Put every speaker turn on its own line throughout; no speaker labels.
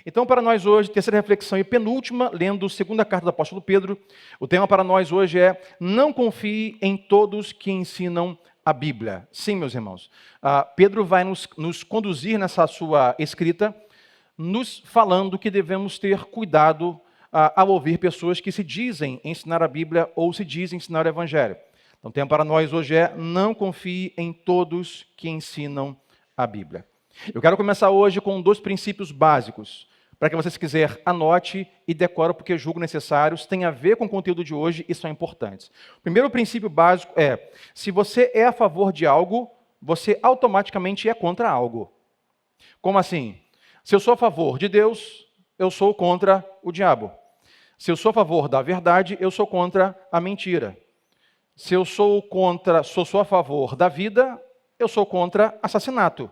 Então, para nós hoje, terceira reflexão e penúltima, lendo a segunda carta do apóstolo Pedro, o tema para nós hoje é: não confie em todos que ensinam a Bíblia. Sim, meus irmãos, Pedro vai nos conduzir nessa sua escrita, nos falando que devemos ter cuidado ao ouvir pessoas que se dizem ensinar a Bíblia ou se dizem ensinar o Evangelho. Então, o tema para nós hoje é: não confie em todos que ensinam a Bíblia. Eu quero começar hoje com 2 princípios básicos, para que você, se quiser, anote e decore, porque julgo necessários, tem a ver com o conteúdo de hoje e são importantes. O primeiro princípio básico é: se você é a favor de algo, você automaticamente é contra algo. Como assim? Se eu sou a favor de Deus, eu sou contra o diabo. Se eu sou a favor da verdade, eu sou contra a mentira. Se eu sou a favor da vida, eu sou contra assassinato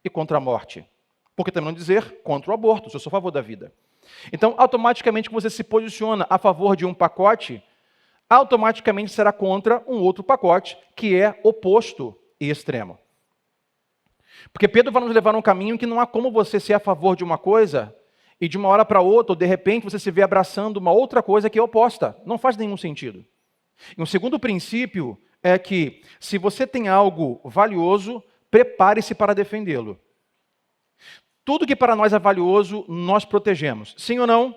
e contra a morte. Por que também não dizer contra o aborto, se eu sou a favor da vida? Então, automaticamente, quando você se posiciona a favor de um pacote, automaticamente será contra um outro pacote que é oposto e extremo. Porque Pedro vai nos levar a um caminho que não há como você ser a favor de uma coisa e de uma hora para outra, ou de repente, você se vê abraçando uma outra coisa que é oposta. Não faz nenhum sentido. E um segundo princípio é que, se você tem algo valioso, prepare-se para defendê-lo. Tudo que para nós é valioso, nós protegemos. Sim ou não?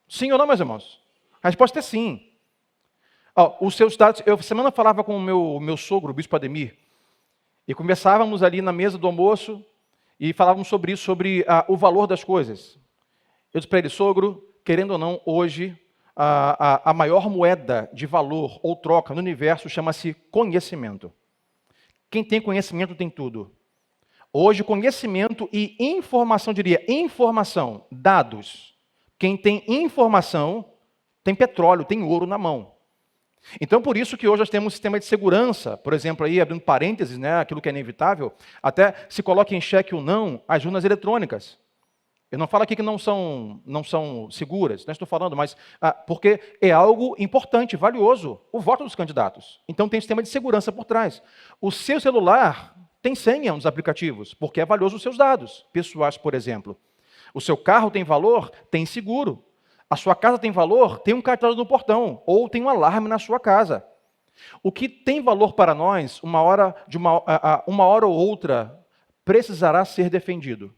Sim ou não, meus irmãos? A resposta é sim. Os seus dados... Eu, semana, falava com o meu sogro, o bispo Ademir, e conversávamos ali na mesa do almoço e falávamos sobre isso, sobre o valor das coisas. Eu disse para ele: sogro, querendo ou não, hoje, a maior moeda de valor ou troca no universo chama-se conhecimento. Quem tem conhecimento tem tudo. Hoje, conhecimento e informação, informação, dados. Quem tem informação tem petróleo, tem ouro na mão. Então, por isso que hoje nós temos um sistema de segurança, por exemplo, aí, abrindo parênteses, né, aquilo que é inevitável, até se coloca em xeque ou não as urnas eletrônicas. Eu não falo aqui que não são seguras, não estou falando, mas porque é algo importante, valioso, o voto dos candidatos. Então tem sistema de segurança por trás. O seu celular tem senha nos aplicativos, porque é valioso os seus dados pessoais, por exemplo. O seu carro tem valor, tem seguro. A sua casa tem valor, tem um cartão no portão, ou tem um alarme na sua casa. O que tem valor para nós, uma hora ou outra, precisará ser defendido.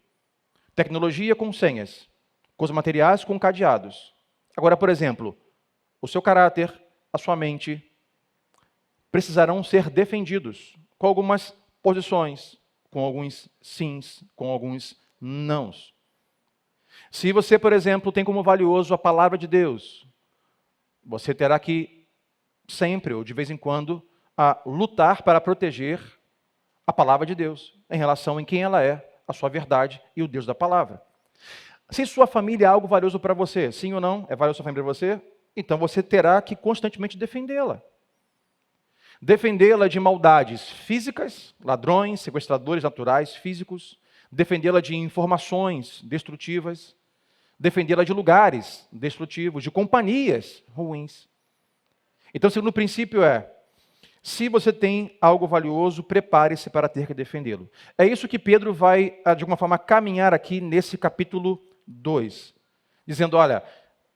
Tecnologia com senhas, coisas materiais com cadeados. Agora, por exemplo, o seu caráter, a sua mente, precisarão ser defendidos com algumas posições, com alguns sims, com alguns nãos. Se você, por exemplo, tem como valioso a palavra de Deus, você terá que sempre, ou de vez em quando, lutar para proteger a palavra de Deus, em relação em quem ela é, a sua verdade e o Deus da palavra. Se sua família é algo valioso para você, sim ou não? É valioso sua família para você? Então você terá que constantemente defendê-la. Defendê-la de maldades físicas, ladrões, sequestradores naturais, físicos. Defendê-la de informações destrutivas. Defendê-la de lugares destrutivos, de companhias ruins. Então, o segundo princípio é: se você tem algo valioso, prepare-se para ter que defendê-lo. É isso que Pedro vai, de alguma forma, caminhar aqui nesse capítulo 2. Dizendo: olha,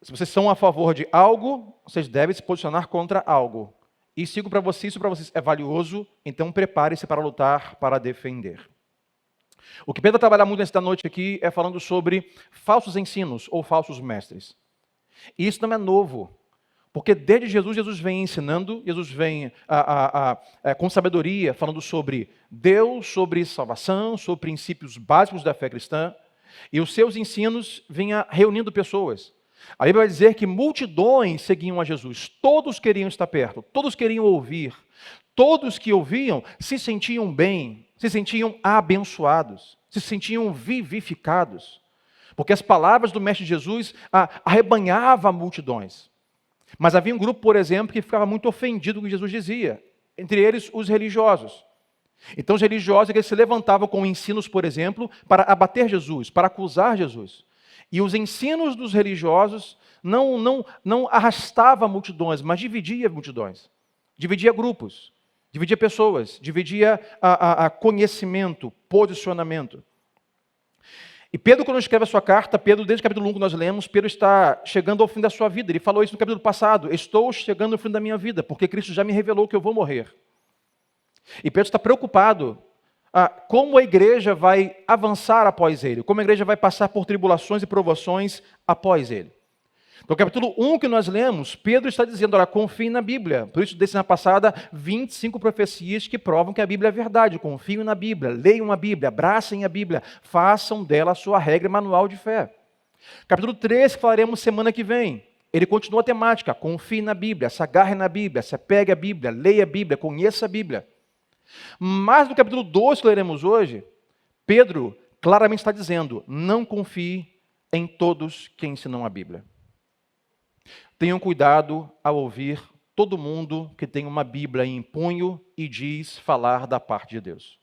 se vocês são a favor de algo, vocês devem se posicionar contra algo. E sigo para vocês, isso para vocês é valioso, então prepare-se para lutar, para defender. O que Pedro vai trabalhar muito nesta noite aqui é falando sobre falsos ensinos ou falsos mestres. E isso não é novo. Porque desde Jesus vem ensinando, Jesus vem com sabedoria, falando sobre Deus, sobre salvação, sobre princípios básicos da fé cristã, e os seus ensinos vinham reunindo pessoas. A Bíblia vai dizer que multidões seguiam a Jesus, todos queriam estar perto, todos queriam ouvir, todos que ouviam se sentiam bem, se sentiam abençoados, se sentiam vivificados, porque as palavras do Mestre Jesus arrebanhavam multidões. Mas havia um grupo, por exemplo, que ficava muito ofendido com o que Jesus dizia. Entre eles, os religiosos. Então, os religiosos eles se levantavam com ensinos, por exemplo, para abater Jesus, para acusar Jesus. E os ensinos dos religiosos não arrastavam multidões, mas dividia multidões. Dividia grupos, dividia pessoas, dividia conhecimento, posicionamento. E Pedro, quando escreve a sua carta, Pedro, desde o capítulo 1 que nós lemos, Pedro está chegando ao fim da sua vida. Ele falou isso no capítulo passado: estou chegando ao fim da minha vida, porque Cristo já me revelou que eu vou morrer. E Pedro está preocupado como a igreja vai avançar após ele, como a igreja vai passar por tribulações e provações após ele. No capítulo 1 que nós lemos, Pedro está dizendo: olha, confiem na Bíblia. Por isso, disse na passada, 25 profecias que provam que a Bíblia é verdade. Confiem na Bíblia, leiam a Bíblia, abracem a Bíblia, façam dela a sua regra e manual de fé. Capítulo 3, que falaremos semana que vem, ele continua a temática: confie na Bíblia, se agarre na Bíblia, se apegue à Bíblia, leia a Bíblia, conheça a Bíblia. Mas no capítulo 2 que leremos hoje, Pedro claramente está dizendo: não confie em todos que ensinam a Bíblia. Tenham cuidado ao ouvir todo mundo que tem uma Bíblia em punho e diz falar da parte de Deus.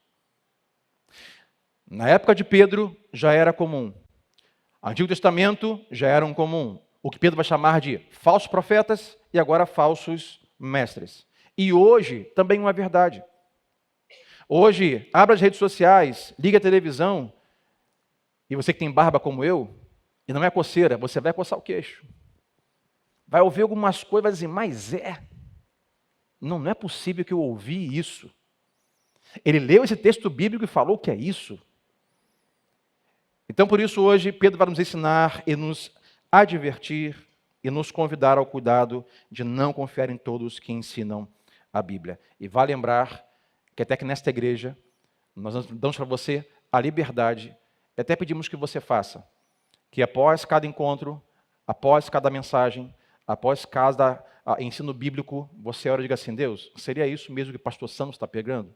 Na época de Pedro já era comum. Antigo Testamento já era comum. O que Pedro vai chamar de falsos profetas e agora falsos mestres. E hoje também uma verdade. Hoje, abra as redes sociais, liga a televisão, e você que tem barba como eu, e não é coceira, você vai coçar o queixo. Vai ouvir algumas coisas e vai dizer: mas não é possível que eu ouvi isso. Ele leu esse texto bíblico e falou que é isso. Então, por isso, hoje, Pedro vai nos ensinar e nos advertir e nos convidar ao cuidado de não confiar em todos que ensinam a Bíblia. E vai lembrar que até que nesta igreja, nós damos para você a liberdade, e até pedimos que você faça, que após cada encontro, após cada mensagem, após cada ensino bíblico, você ora e diga assim: Deus, seria isso mesmo que o pastor Santos está pregando?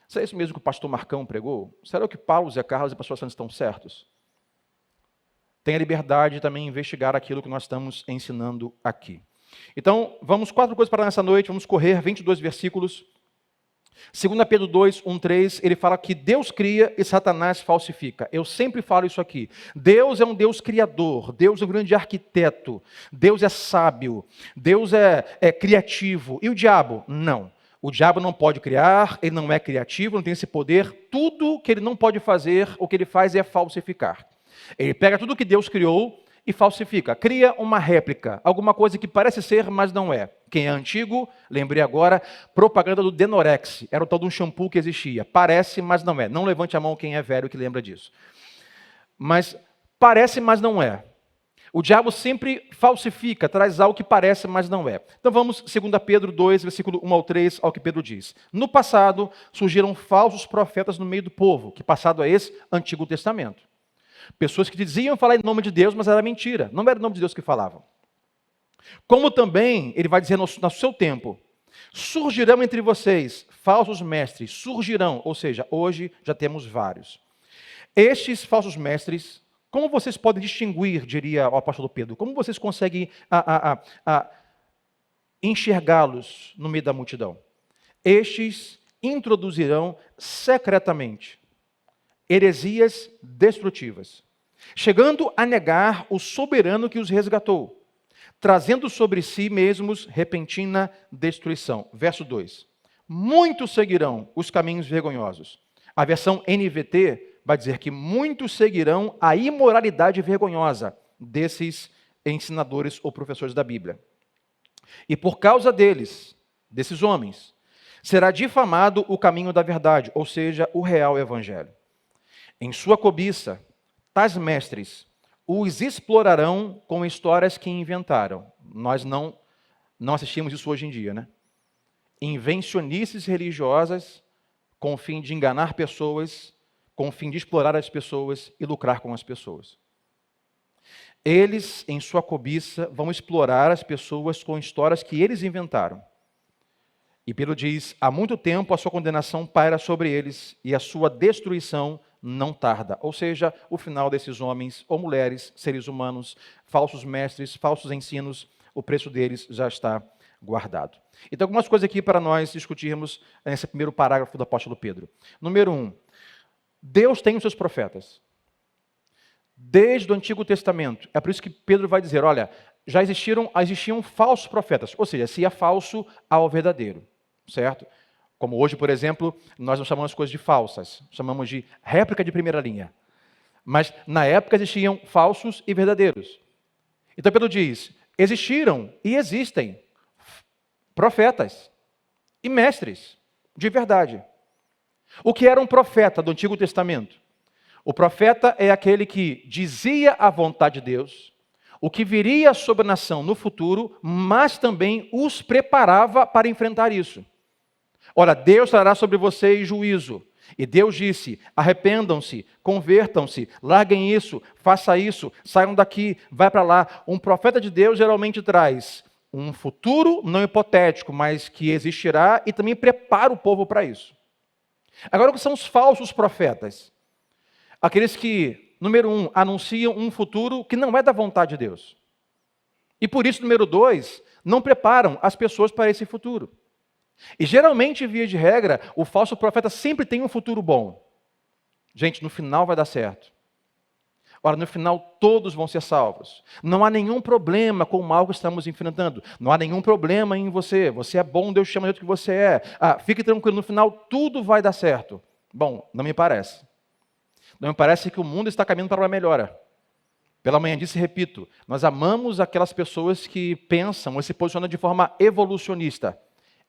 Seria isso mesmo que o pastor Marcão pregou? Será que Paulo, Zé Carlos e o pastor Santos estão certos? Tenha liberdade de também investigar aquilo que nós estamos ensinando aqui. Então, vamos 4 coisas para nessa noite, vamos correr 22 versículos. 2 Pedro 2, 1, 3, ele fala que Deus cria e Satanás falsifica. Eu sempre falo isso aqui. Deus é um Deus criador, Deus é um grande arquiteto, Deus é sábio, Deus é criativo. E o diabo? Não. O diabo não pode criar, ele não é criativo, não tem esse poder. Tudo que ele não pode fazer, o que ele faz é falsificar. Ele pega tudo que Deus criou e falsifica. Cria uma réplica, alguma coisa que parece ser, mas não é. Quem é antigo, lembrei agora, propaganda do Denorex. Era o tal de um shampoo que existia. Parece, mas não é. Não levante a mão quem é velho que lembra disso. Mas parece, mas não é. O diabo sempre falsifica, traz algo que parece, mas não é. Então vamos, 2 Pedro 2, versículo 1 ao 3, ao que Pedro diz. No passado, surgiram falsos profetas no meio do povo. Que passado é esse? Antigo Testamento. Pessoas que diziam falar em nome de Deus, mas era mentira. Não era o nome de Deus que falavam. Como também, ele vai dizer no seu tempo, surgirão entre vocês falsos mestres, surgirão, ou seja, hoje já temos vários. Estes falsos mestres, como vocês podem distinguir, diria o apóstolo Pedro, como vocês conseguem enxergá-los no meio da multidão? Estes introduzirão secretamente heresias destrutivas, chegando a negar o soberano que os resgatou, trazendo sobre si mesmos repentina destruição. Verso 2. Muitos seguirão os caminhos vergonhosos. A versão NVT vai dizer que muitos seguirão a imoralidade vergonhosa desses ensinadores ou professores da Bíblia. E por causa deles, desses homens, será difamado o caminho da verdade, ou seja, o real evangelho. Em sua cobiça, tais mestres os explorarão com histórias que inventaram. Nós não assistimos isso hoje em dia, né? Invencionices religiosas com o fim de enganar pessoas, com o fim de explorar as pessoas e lucrar com as pessoas. Eles, em sua cobiça, vão explorar as pessoas com histórias que eles inventaram. E Pedro diz: há muito tempo a sua condenação paira sobre eles e a sua destruição não tarda. Ou seja, o final desses homens ou mulheres, seres humanos, falsos mestres, falsos ensinos, o preço deles já está guardado. Então, algumas coisas aqui para nós discutirmos nesse primeiro parágrafo do apóstolo Pedro. Número 1, Deus tem os seus profetas. Desde o Antigo Testamento. É por isso que Pedro vai dizer, olha, já existiam falsos profetas. Ou seja, se é falso, há o verdadeiro. Certo? Como hoje, por exemplo, nós não chamamos coisas de falsas. Chamamos de réplica de primeira linha. Mas na época existiam falsos e verdadeiros. Então Pedro diz, existiram e existem profetas e mestres de verdade. O que era um profeta do Antigo Testamento? O profeta é aquele que dizia a vontade de Deus, o que viria sobre a nação no futuro, mas também os preparava para enfrentar isso. Ora, Deus trará sobre vocês juízo. E Deus disse, arrependam-se, convertam-se, larguem isso, faça isso, saiam daqui, vai para lá. Um profeta de Deus geralmente traz um futuro não hipotético, mas que existirá e também prepara o povo para isso. Agora, o que são os falsos profetas? Aqueles que, número 1, anunciam um futuro que não é da vontade de Deus. E por isso, número 2, não preparam as pessoas para esse futuro. E geralmente, via de regra, o falso profeta sempre tem um futuro bom. Gente, no final vai dar certo. Ora, no final todos vão ser salvos. Não há nenhum problema com o mal que estamos enfrentando. Não há nenhum problema em você. Você é bom, Deus chama do jeito que você é. Fique tranquilo, no final tudo vai dar certo. Bom, não me parece. Não me parece que o mundo está caminhando para uma melhora. Pela manhã disse e repito, nós amamos aquelas pessoas que pensam ou se posicionam de forma evolucionista.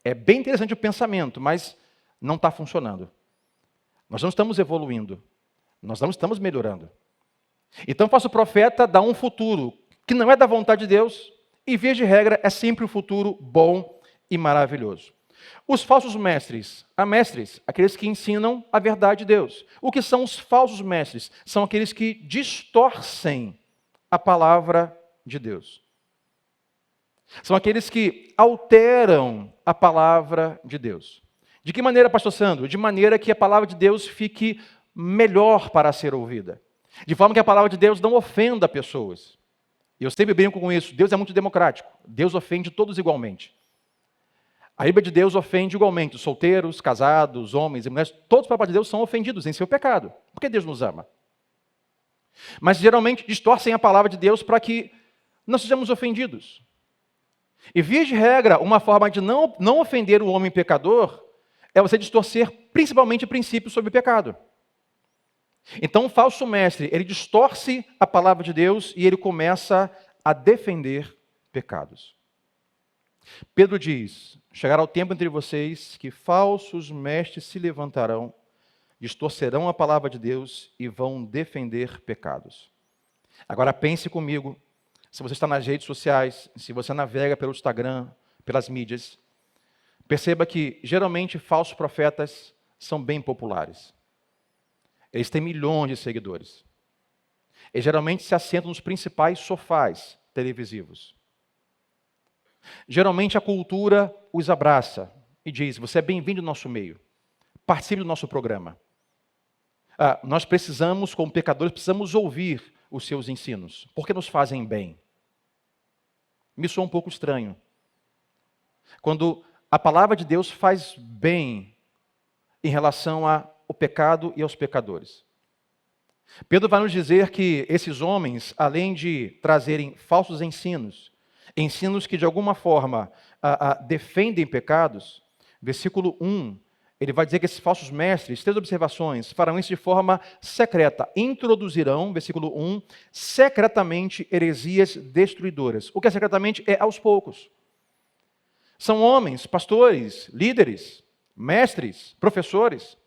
É bem interessante o pensamento, mas não está funcionando. Nós não estamos evoluindo. Nós não estamos melhorando. Então, o falso profeta dá um futuro que não é da vontade de Deus e, via de regra, é sempre um futuro bom e maravilhoso. Os falsos mestres, aqueles que ensinam a verdade de Deus. O que são os falsos mestres? São aqueles que distorcem a palavra de Deus. São aqueles que alteram a palavra de Deus. De que maneira, pastor Sandro? De maneira que a palavra de Deus fique melhor para ser ouvida. De forma que a palavra de Deus não ofenda pessoas. E eu sempre brinco com isso. Deus é muito democrático. Deus ofende todos igualmente. A Bíblia de Deus ofende igualmente os solteiros, casados, homens e mulheres. Todos, para a palavra de Deus, são ofendidos em seu pecado. Porque Deus nos ama. Mas geralmente distorcem a palavra de Deus para que não sejamos ofendidos. E, via de regra, uma forma de não ofender o homem pecador é você distorcer principalmente princípios sobre pecado. Então, o falso mestre, ele distorce a palavra de Deus e ele começa a defender pecados. Pedro diz, chegará o tempo entre vocês que falsos mestres se levantarão, distorcerão a palavra de Deus e vão defender pecados. Agora pense comigo, se você está nas redes sociais, se você navega pelo Instagram, pelas mídias, perceba que geralmente falsos profetas são bem populares. Eles têm milhões de seguidores. Eles geralmente se assentam nos principais sofás televisivos. Geralmente a cultura os abraça e diz, você é bem-vindo ao nosso meio. Participe do nosso programa. Nós precisamos, como pecadores, precisamos ouvir os seus ensinos, porque nos fazem bem. Me soa um pouco estranho. Quando a palavra de Deus faz bem em relação ao pecado e aos pecadores. Pedro vai nos dizer que esses homens, além de trazerem falsos ensinos que de alguma forma defendem pecados, versículo 1, ele vai dizer que esses falsos mestres, 3 observações, farão isso de forma secreta. Introduzirão, versículo 1, secretamente heresias destruidoras. O que é secretamente? É aos poucos. São homens, pastores, líderes, mestres, professores,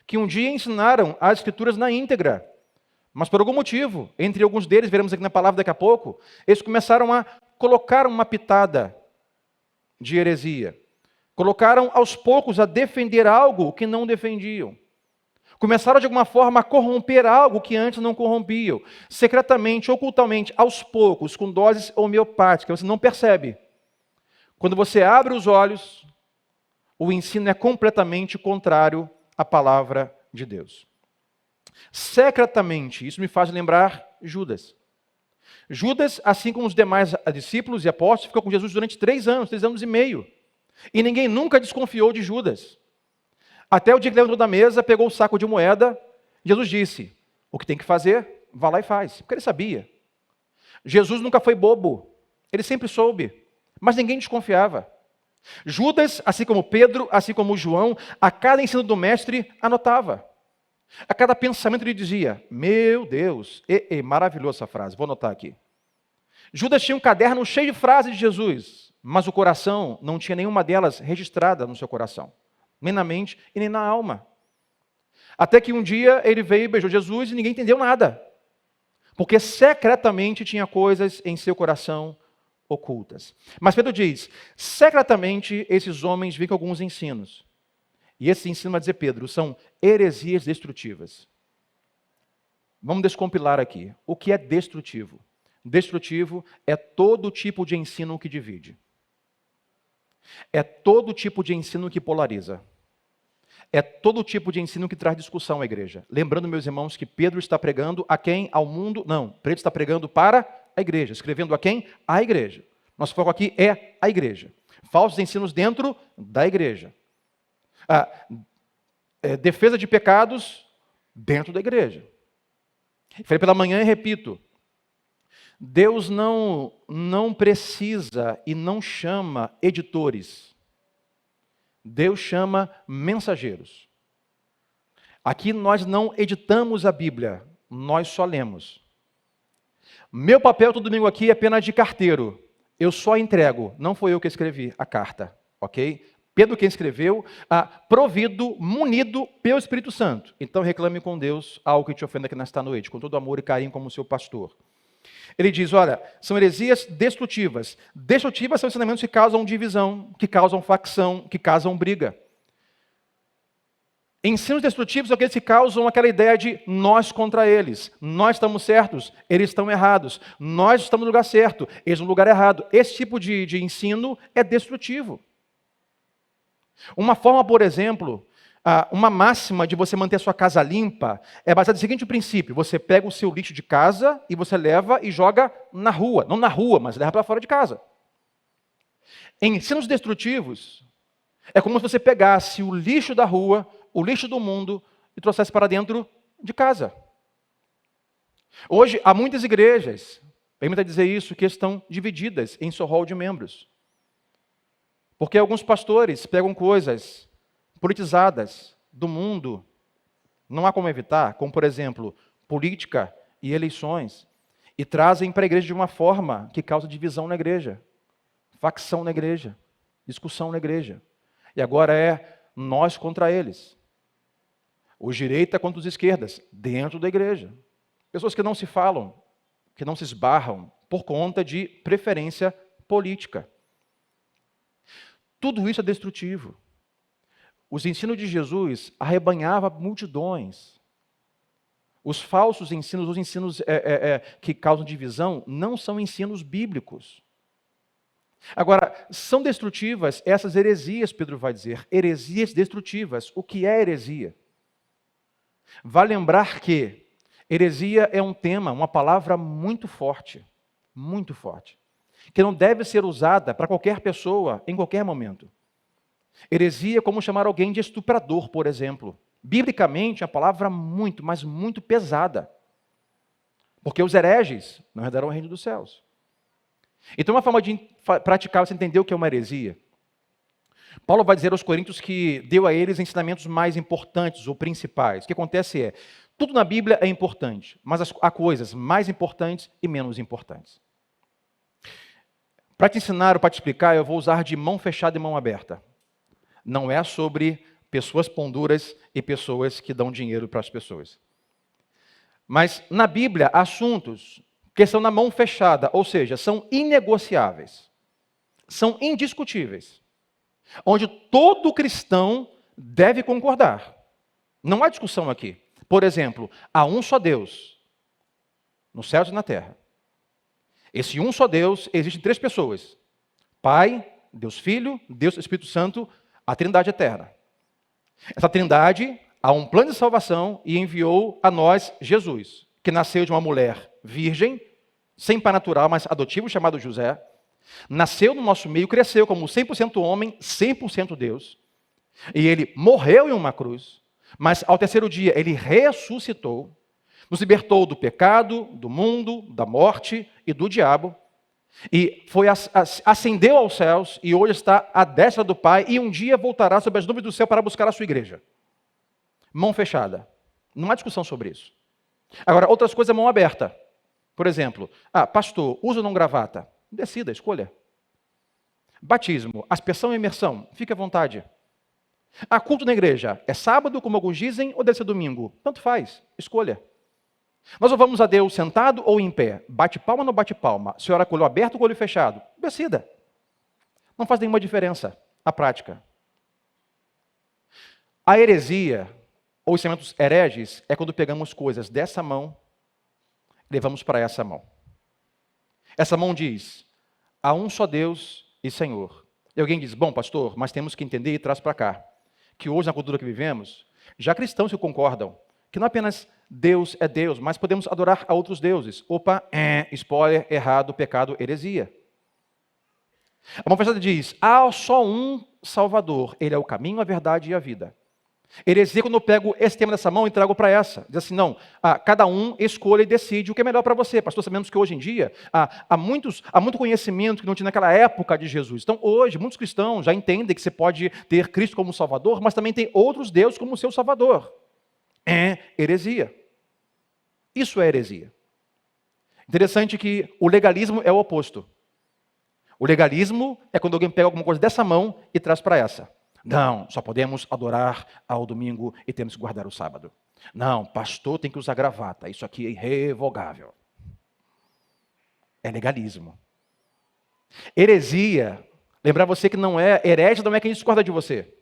que um dia ensinaram as Escrituras na íntegra. Mas por algum motivo, entre alguns deles, veremos aqui na palavra daqui a pouco, eles começaram a colocar uma pitada de heresia. Colocaram aos poucos a defender algo que não defendiam. Começaram de alguma forma a corromper algo que antes não corrompiam. Secretamente, ocultamente, aos poucos, com doses homeopáticas. Você não percebe. Quando você abre os olhos, o ensino é completamente contrário à palavra de Deus. Secretamente, isso me faz lembrar Judas. Judas, assim como os demais discípulos e apóstolos, ficou com Jesus durante 3 anos e meio. E ninguém nunca desconfiou de Judas. Até o dia que levantou da mesa, pegou o saco de moeda, Jesus disse, o que tem que fazer, vá lá e faz. Porque ele sabia. Jesus nunca foi bobo, ele sempre soube, mas ninguém desconfiava. Judas, assim como Pedro, assim como João, a cada ensino do mestre, anotava. A cada pensamento ele dizia, meu Deus, maravilhosa essa frase, vou anotar aqui. Judas tinha um caderno cheio de frases de Jesus, mas o coração não tinha nenhuma delas registrada no seu coração, nem na mente e nem na alma. Até que um dia ele veio e beijou Jesus e ninguém entendeu nada, porque secretamente tinha coisas em seu coração ocultas. Mas Pedro diz, secretamente esses homens vêm com alguns ensinos. E esse ensino, vai dizer Pedro, são heresias destrutivas. Vamos descompilar aqui. O que é destrutivo? Destrutivo é todo tipo de ensino que divide. É todo tipo de ensino que polariza. É todo tipo de ensino que traz discussão à igreja. Lembrando, meus irmãos, que Pedro está pregando a quem? Ao mundo? Não, Pedro está pregando para a igreja. Escrevendo a quem? A igreja. Nosso foco aqui é a igreja. Falsos ensinos dentro da igreja. Defesa de pecados dentro da igreja. Falei pela manhã e repito. Deus não precisa e não chama editores. Deus chama mensageiros. Aqui nós não editamos a Bíblia, nós só lemos. Meu papel todo domingo aqui é apenas de carteiro. Eu só entrego, não foi eu que escrevi a carta, ok? Pedro quem escreveu, provido, munido pelo Espírito Santo. Então reclame com Deus algo que te ofenda aqui nesta noite, com todo amor e carinho como seu pastor. Ele diz, olha, são heresias destrutivas. Destrutivas são ensinamentos que causam divisão, que causam facção, que causam briga. Ensinos destrutivos são aqueles que causam aquela ideia de nós contra eles. Nós estamos certos, eles estão errados. Nós estamos no lugar certo, eles no lugar errado. Esse tipo de ensino é destrutivo. Uma forma, por exemplo, uma máxima de você manter a sua casa limpa é baseada no seguinte princípio. Você pega o seu lixo de casa e você leva e joga na rua. Não na rua, mas leva para fora de casa. Em ensinos destrutivos, é como se você pegasse o lixo da rua, o lixo do mundo e trouxesse para dentro de casa. Hoje, há muitas igrejas, permita dizer isso, que estão divididas em seu rol de membros. Porque alguns pastores pegam coisas politizadas do mundo, não há como evitar, como por exemplo, política e eleições, e trazem para a igreja de uma forma que causa divisão na igreja, facção na igreja, discussão na igreja. E agora é nós contra eles. Os direita contra os esquerdas, dentro da igreja. Pessoas que não se falam, que não se esbarram, por conta de preferência política. Tudo isso é destrutivo. Os ensinos de Jesus arrebanhavam multidões. Os falsos ensinos, os ensinos que causam divisão, não são ensinos bíblicos. Agora, são destrutivas essas heresias, Pedro vai dizer, heresias destrutivas. O que é heresia? Vale lembrar que heresia é um tema, uma palavra muito forte, que não deve ser usada para qualquer pessoa, em qualquer momento. Heresia é como chamar alguém de estuprador, por exemplo. Biblicamente, é uma palavra muito, mas muito pesada. Porque os hereges não herdarão o reino dos céus. Então, uma forma de praticar, você entender o que é uma heresia. Paulo vai dizer aos Coríntios que deu a eles ensinamentos mais importantes ou principais. O que acontece é, tudo na Bíblia é importante, mas há coisas mais importantes e menos importantes. Para te ensinar ou para te explicar, eu vou usar de mão fechada e mão aberta. Não é sobre pessoas pão duras e pessoas que dão dinheiro para as pessoas. Mas na Bíblia, há assuntos que estão na mão fechada, ou seja, são inegociáveis, são indiscutíveis, onde todo cristão deve concordar. Não há discussão aqui. Por exemplo, há um só Deus, nos céus e na terra. Esse um só Deus, existem três pessoas. Pai, Deus Filho, Deus Espírito Santo, a Trindade eterna. Essa Trindade há um plano de salvação e enviou a nós Jesus, que nasceu de uma mulher virgem, sem pai natural, mas adotivo, chamado José. Nasceu no nosso meio, cresceu como 100% homem, 100% Deus. E ele morreu em uma cruz, mas ao terceiro dia ele ressuscitou, nos libertou do pecado, do mundo, da morte e do diabo. E ascendeu aos céus e hoje está à destra do Pai e um dia voltará sobre as nuvens do céu para buscar a sua igreja. Mão fechada. Não há discussão sobre isso. Agora, outras coisas é mão aberta. Por exemplo, pastor, usa ou não gravata? Decida, escolha. Batismo, aspersão e imersão, fique à vontade. Culto na igreja, é sábado, como alguns dizem, ou deve ser domingo? Tanto faz, escolha. Nós louvamos a Deus sentado ou em pé? Bate palma ou não bate palma? Senhora com o olho aberto ou com o olho fechado? Decida. Não faz nenhuma diferença a prática. A heresia, ou ensinamentos hereges, é quando pegamos coisas dessa mão e levamos para essa mão. Essa mão diz, há um só Deus e Senhor. E alguém diz, bom, pastor, mas temos que entender e traz para cá, que hoje na cultura que vivemos, já cristãos que concordam, que não apenas Deus é Deus, mas podemos adorar a outros deuses. Opa, spoiler, errado, pecado, heresia. A mão fechada diz, há só um Salvador, ele é o caminho, a verdade e a vida. Heresia, quando eu pego esse tema dessa mão e trago para essa. Diz assim, não, cada um escolhe e decide o que é melhor para você. Pastor, sabemos que hoje em dia há muito conhecimento que não tinha naquela época de Jesus. Então, hoje, muitos cristãos já entendem que você pode ter Cristo como Salvador, mas também tem outros deuses como seu Salvador. É heresia. Isso é heresia. Interessante que o legalismo é o oposto. O legalismo é quando alguém pega alguma coisa dessa mão e traz para essa. Não, só podemos adorar ao domingo e temos que guardar o sábado. Não, pastor tem que usar gravata, isso aqui é irrevogável. É legalismo. Heresia, lembrar você que não é herege, não é quem discorda de você.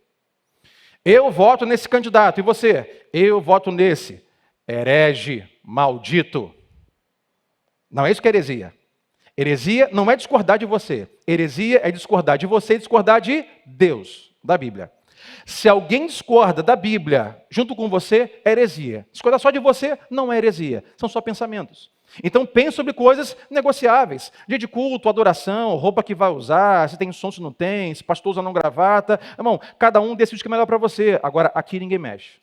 Eu voto nesse candidato, e você? Eu voto nesse. Herege, maldito. Não é isso que é heresia. Heresia não é discordar de você. Heresia é discordar de você e discordar de Deus, da Bíblia. Se alguém discorda da Bíblia junto com você, é heresia. Discordar só de você não é heresia. São só pensamentos. Então pense sobre coisas negociáveis. Dia de culto, adoração, roupa que vai usar, se tem som, se não tem, se pastor usa ou não gravata. Irmão, cada um decide o que é melhor para você. Agora, aqui ninguém mexe.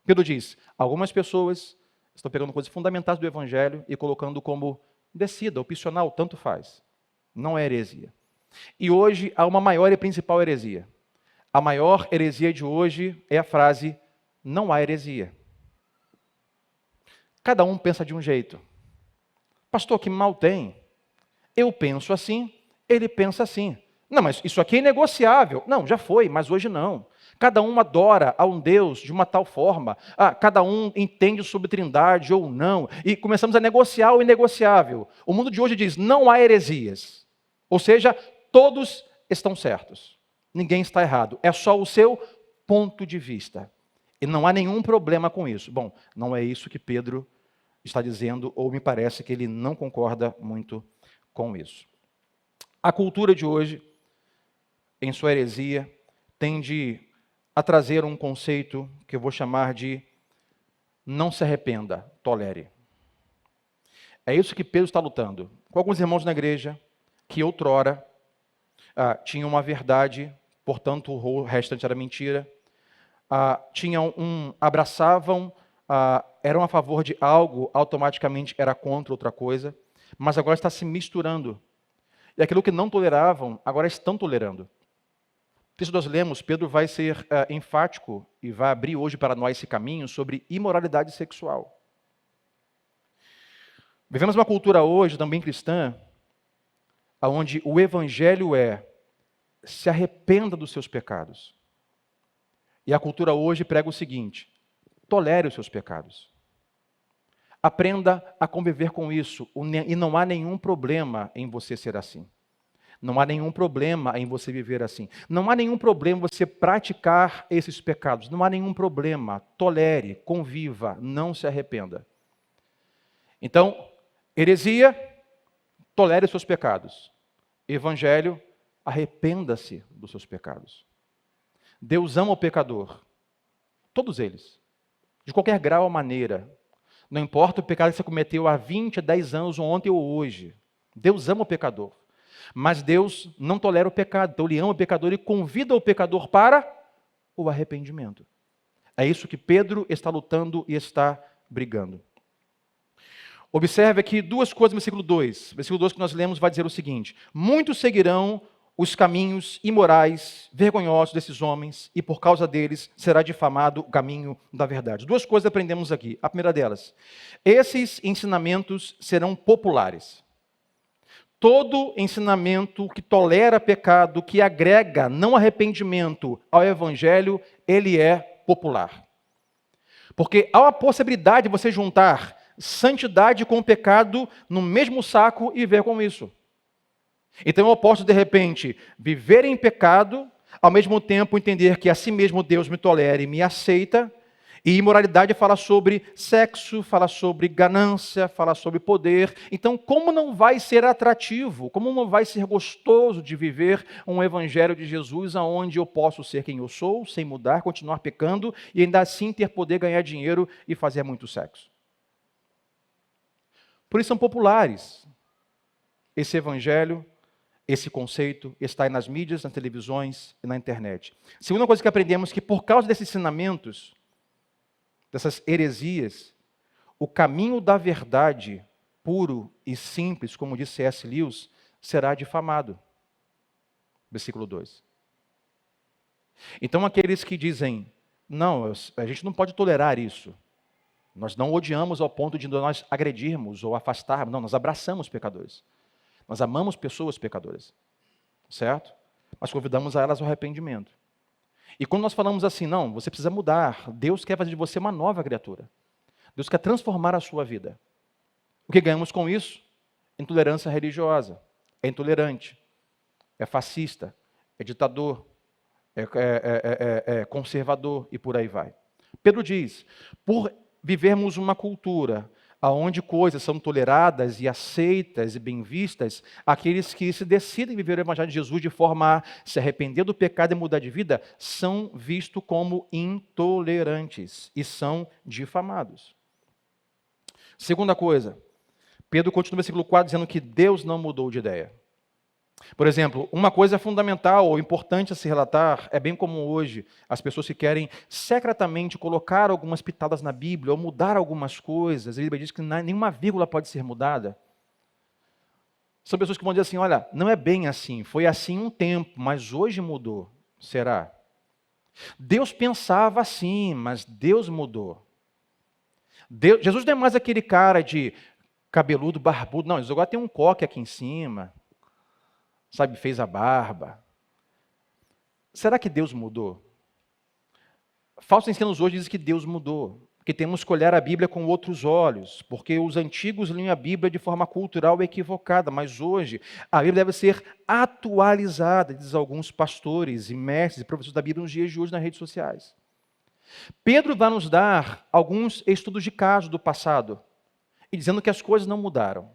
Pedro diz, algumas pessoas estão pegando coisas fundamentais do Evangelho e colocando como decida, opcional, tanto faz. Não é heresia. E hoje há uma maior e principal heresia. A maior heresia de hoje é a frase, não há heresia. Cada um pensa de um jeito. Pastor, que mal tem? Eu penso assim, ele pensa assim. Não, mas isso aqui é inegociável. Não, já foi, mas hoje não. Cada um adora a um Deus de uma tal forma. Cada um entende sobre trindade ou não. E começamos a negociar o inegociável. O mundo de hoje diz, não há heresias. Ou seja, todos estão certos. Ninguém está errado. É só o seu ponto de vista. E não há nenhum problema com isso. Bom, não é isso que Pedro está dizendo, ou me parece que ele não concorda muito com isso. A cultura de hoje, em sua heresia, tende a trazer um conceito que eu vou chamar de não se arrependa, tolere. É isso que Pedro está lutando. Com alguns irmãos na igreja, que outrora tinham uma verdade, portanto o restante era mentira, abraçavam, eram a favor de algo, automaticamente era contra outra coisa, mas agora está se misturando. E aquilo que não toleravam, agora estão tolerando. O texto nós lemos, Pedro vai ser enfático e vai abrir hoje para nós esse caminho sobre imoralidade sexual. Vivemos uma cultura hoje, também cristã, onde o evangelho é se arrependa dos seus pecados. E a cultura hoje prega o seguinte, tolere os seus pecados. Aprenda a conviver com isso, e não há nenhum problema em você ser assim. Não há nenhum problema em você viver assim. Não há nenhum problema em você praticar esses pecados. Não há nenhum problema. Tolere, conviva, não se arrependa. Então, heresia, tolere os seus pecados. Evangelho, arrependa-se dos seus pecados. Deus ama o pecador. Todos eles. De qualquer grau ou maneira. Não importa o pecado que você cometeu há 20, 10 anos, ou ontem ou hoje. Deus ama o pecador. Mas Deus não tolera o pecado. Então Ele ama o pecador e convida o pecador para o arrependimento. É isso que Pedro está lutando e está brigando. Observe aqui duas coisas no versículo 2. O versículo 2 que nós lemos vai dizer o seguinte: muitos seguirão os caminhos imorais, vergonhosos desses homens, e por causa deles será difamado o caminho da verdade. Duas coisas aprendemos aqui. A primeira delas, esses ensinamentos serão populares. Todo ensinamento que tolera pecado, que agrega não arrependimento ao evangelho, ele é popular. Porque há a possibilidade de você juntar santidade com pecado no mesmo saco e ver com isso. Então eu posso, de repente, viver em pecado, ao mesmo tempo entender que a si mesmo Deus me tolera e me aceita, e imoralidade fala sobre sexo, fala sobre ganância, fala sobre poder. Então, como não vai ser atrativo, como não vai ser gostoso de viver um evangelho de Jesus onde eu posso ser quem eu sou, sem mudar, continuar pecando, e ainda assim ter poder ganhar dinheiro e fazer muito sexo? Por isso são populares esse evangelho, esse conceito está aí nas mídias, nas televisões e na internet. Segunda coisa que aprendemos é que por causa desses ensinamentos, dessas heresias, o caminho da verdade, puro e simples, como disse C.S. Lewis, será difamado. Versículo 2. Então aqueles que dizem, não, a gente não pode tolerar isso. Nós não odiamos ao ponto de nós agredirmos ou afastarmos. Não, nós abraçamos pecadores. Nós amamos pessoas pecadoras, certo? Mas convidamos a elas ao arrependimento. E quando nós falamos assim, não, você precisa mudar, Deus quer fazer de você uma nova criatura. Deus quer transformar a sua vida. O que ganhamos com isso? Intolerância religiosa. É intolerante, é fascista, é ditador, é conservador e por aí vai. Pedro diz, por vivermos uma cultura onde coisas são toleradas e aceitas e bem vistas, aqueles que se decidem viver o evangelho de Jesus de forma a se arrepender do pecado e mudar de vida, são vistos como intolerantes e são difamados. Segunda coisa, Pedro continua no versículo 4 dizendo que Deus não mudou de ideia. Por exemplo, uma coisa fundamental ou importante a se relatar, é bem comum hoje, as pessoas que querem secretamente colocar algumas pitadas na Bíblia ou mudar algumas coisas, a Bíblia diz que nenhuma vírgula pode ser mudada. São pessoas que vão dizer assim, olha, não é bem assim, foi assim um tempo, mas hoje mudou. Será? Deus pensava assim, mas Deus mudou. Jesus não é mais aquele cara de cabeludo, barbudo, não, Jesus agora tem um coque aqui em cima. Sabe, fez a barba. Será que Deus mudou? Falsos ensinos hoje dizem que Deus mudou, que temos que olhar a Bíblia com outros olhos, porque os antigos liam a Bíblia de forma cultural equivocada, mas hoje a Bíblia deve ser atualizada, diz alguns pastores e mestres e professores da Bíblia nos dias de hoje nas redes sociais. Pedro vai nos dar alguns estudos de caso do passado, e dizendo que as coisas não mudaram.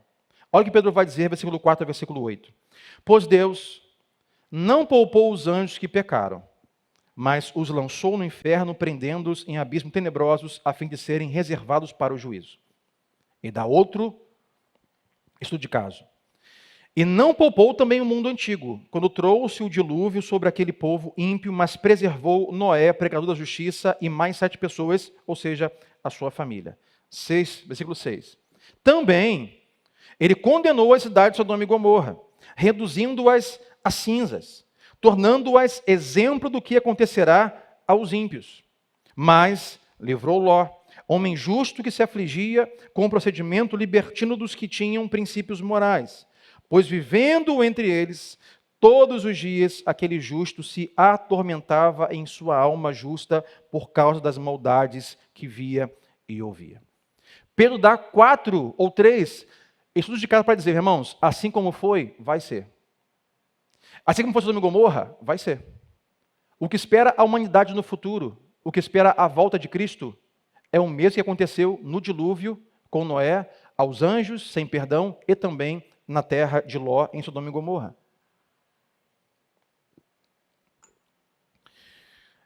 Olha o que Pedro vai dizer, versículo 4 a versículo 8. Pois Deus não poupou os anjos que pecaram, mas os lançou no inferno, prendendo-os em abismos tenebrosos, a fim de serem reservados para o juízo. E dá outro estudo de caso. E não poupou também o mundo antigo, quando trouxe o dilúvio sobre aquele povo ímpio, mas preservou Noé, pregador da justiça, e mais 7 pessoas, ou seja, a sua família. Versículo 6. Também ele condenou as cidades de Sodoma e Gomorra, reduzindo-as a cinzas, tornando-as exemplo do que acontecerá aos ímpios. Mas livrou Ló, homem justo que se afligia com o procedimento libertino dos que tinham princípios morais, pois vivendo entre eles, todos os dias aquele justo se atormentava em sua alma justa por causa das maldades que via e ouvia. Pedro dá 4 ou 3 estudos de caso para dizer, irmãos, assim como foi, vai ser. Assim como foi Sodoma e Gomorra, vai ser. O que espera a humanidade no futuro, o que espera a volta de Cristo, é o mesmo que aconteceu no dilúvio com Noé, aos anjos sem perdão e também na terra de Ló, em Sodoma e Gomorra.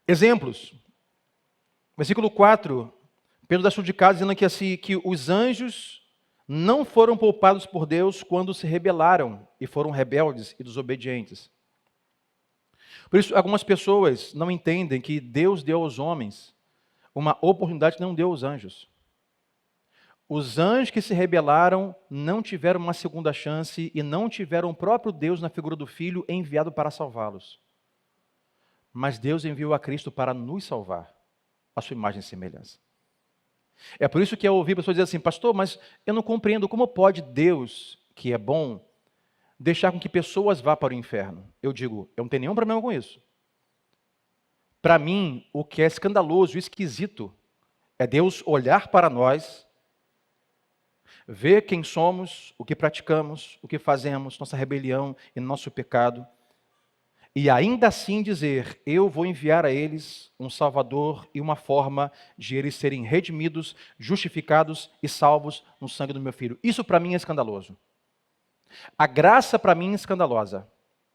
Exemplos. Versículo 4, Pedro dá estudo de caso dizendo que, assim, que os anjos não foram poupados por Deus quando se rebelaram e foram rebeldes e desobedientes. Por isso, algumas pessoas não entendem que Deus deu aos homens uma oportunidade que não deu aos anjos. Os anjos que se rebelaram não tiveram uma segunda chance e não tiveram o próprio Deus na figura do Filho enviado para salvá-los. Mas Deus enviou a Cristo para nos salvar, a sua imagem e semelhança. É por isso que eu ouvi pessoas dizer assim, pastor, mas eu não compreendo como pode Deus, que é bom, deixar com que pessoas vá para o inferno. Eu digo, eu não tenho nenhum problema com isso. Para mim, o que é escandaloso e esquisito é Deus olhar para nós, ver quem somos, o que praticamos, o que fazemos, nossa rebelião e nosso pecado, e ainda assim dizer, eu vou enviar a eles um Salvador e uma forma de eles serem redimidos, justificados e salvos no sangue do meu Filho. Isso para mim é escandaloso. A graça para mim é escandalosa.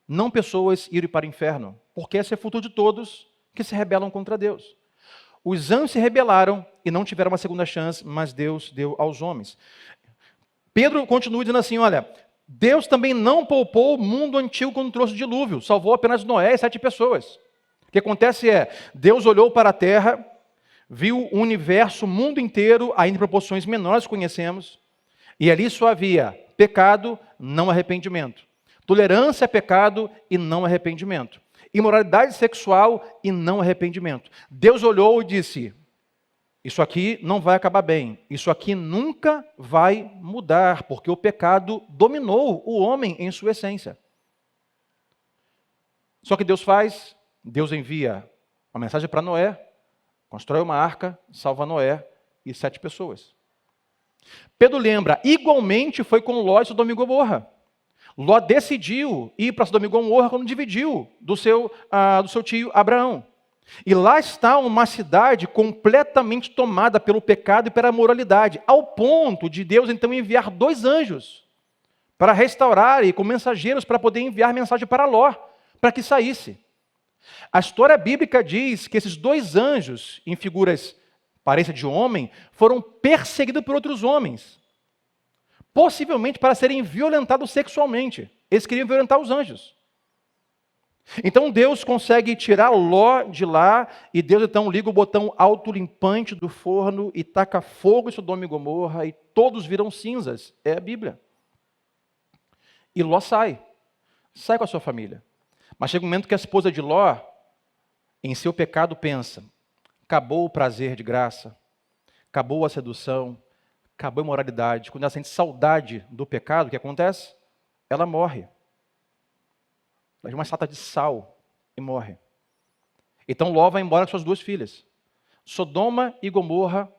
Não pessoas irem para o inferno, porque esse é o futuro de todos que se rebelam contra Deus. Os anjos se rebelaram e não tiveram uma segunda chance, mas Deus deu aos homens. Pedro continua dizendo assim, olha, Deus também não poupou o mundo antigo quando trouxe o dilúvio, salvou apenas Noé e 7 pessoas. O que acontece é, Deus olhou para a terra, viu o universo, o mundo inteiro, ainda em proporções menores que conhecemos, e ali só havia pecado, não arrependimento. Tolerância a pecado e não arrependimento. Imoralidade sexual e não arrependimento. Deus olhou e disse, isso aqui não vai acabar bem, isso aqui nunca vai mudar, porque o pecado dominou o homem em sua essência. Só que Deus envia uma mensagem para Noé, constrói uma arca, salva Noé e 7 pessoas. Pedro lembra, igualmente foi com Ló e Sodoma e Gomorra. Ló decidiu ir para Sodoma e Gomorra quando dividiu do seu tio Abraão. E lá está uma cidade completamente tomada pelo pecado e pela moralidade, ao ponto de Deus então enviar 2 anjos para restaurar e com mensageiros para poder enviar mensagem para Ló, para que saísse. A história bíblica diz que esses 2 anjos, em figuras aparência de homem, foram perseguidos por outros homens, possivelmente para serem violentados sexualmente. Eles queriam violentar os anjos. Então Deus consegue tirar Ló de lá, e Deus então liga o botão autolimpante do forno e taca fogo em Sodoma e Gomorra, e todos viram cinzas. É a Bíblia. E Ló sai com a sua família. Mas chega um momento que a esposa de Ló, em seu pecado, pensa, acabou o prazer de graça, acabou a sedução, acabou a imoralidade. Quando ela sente saudade do pecado, o que acontece? Ela morre. Ela é uma estátua de sal e morre. Então Ló vai embora com suas 2 filhas. Sodoma e Gomorra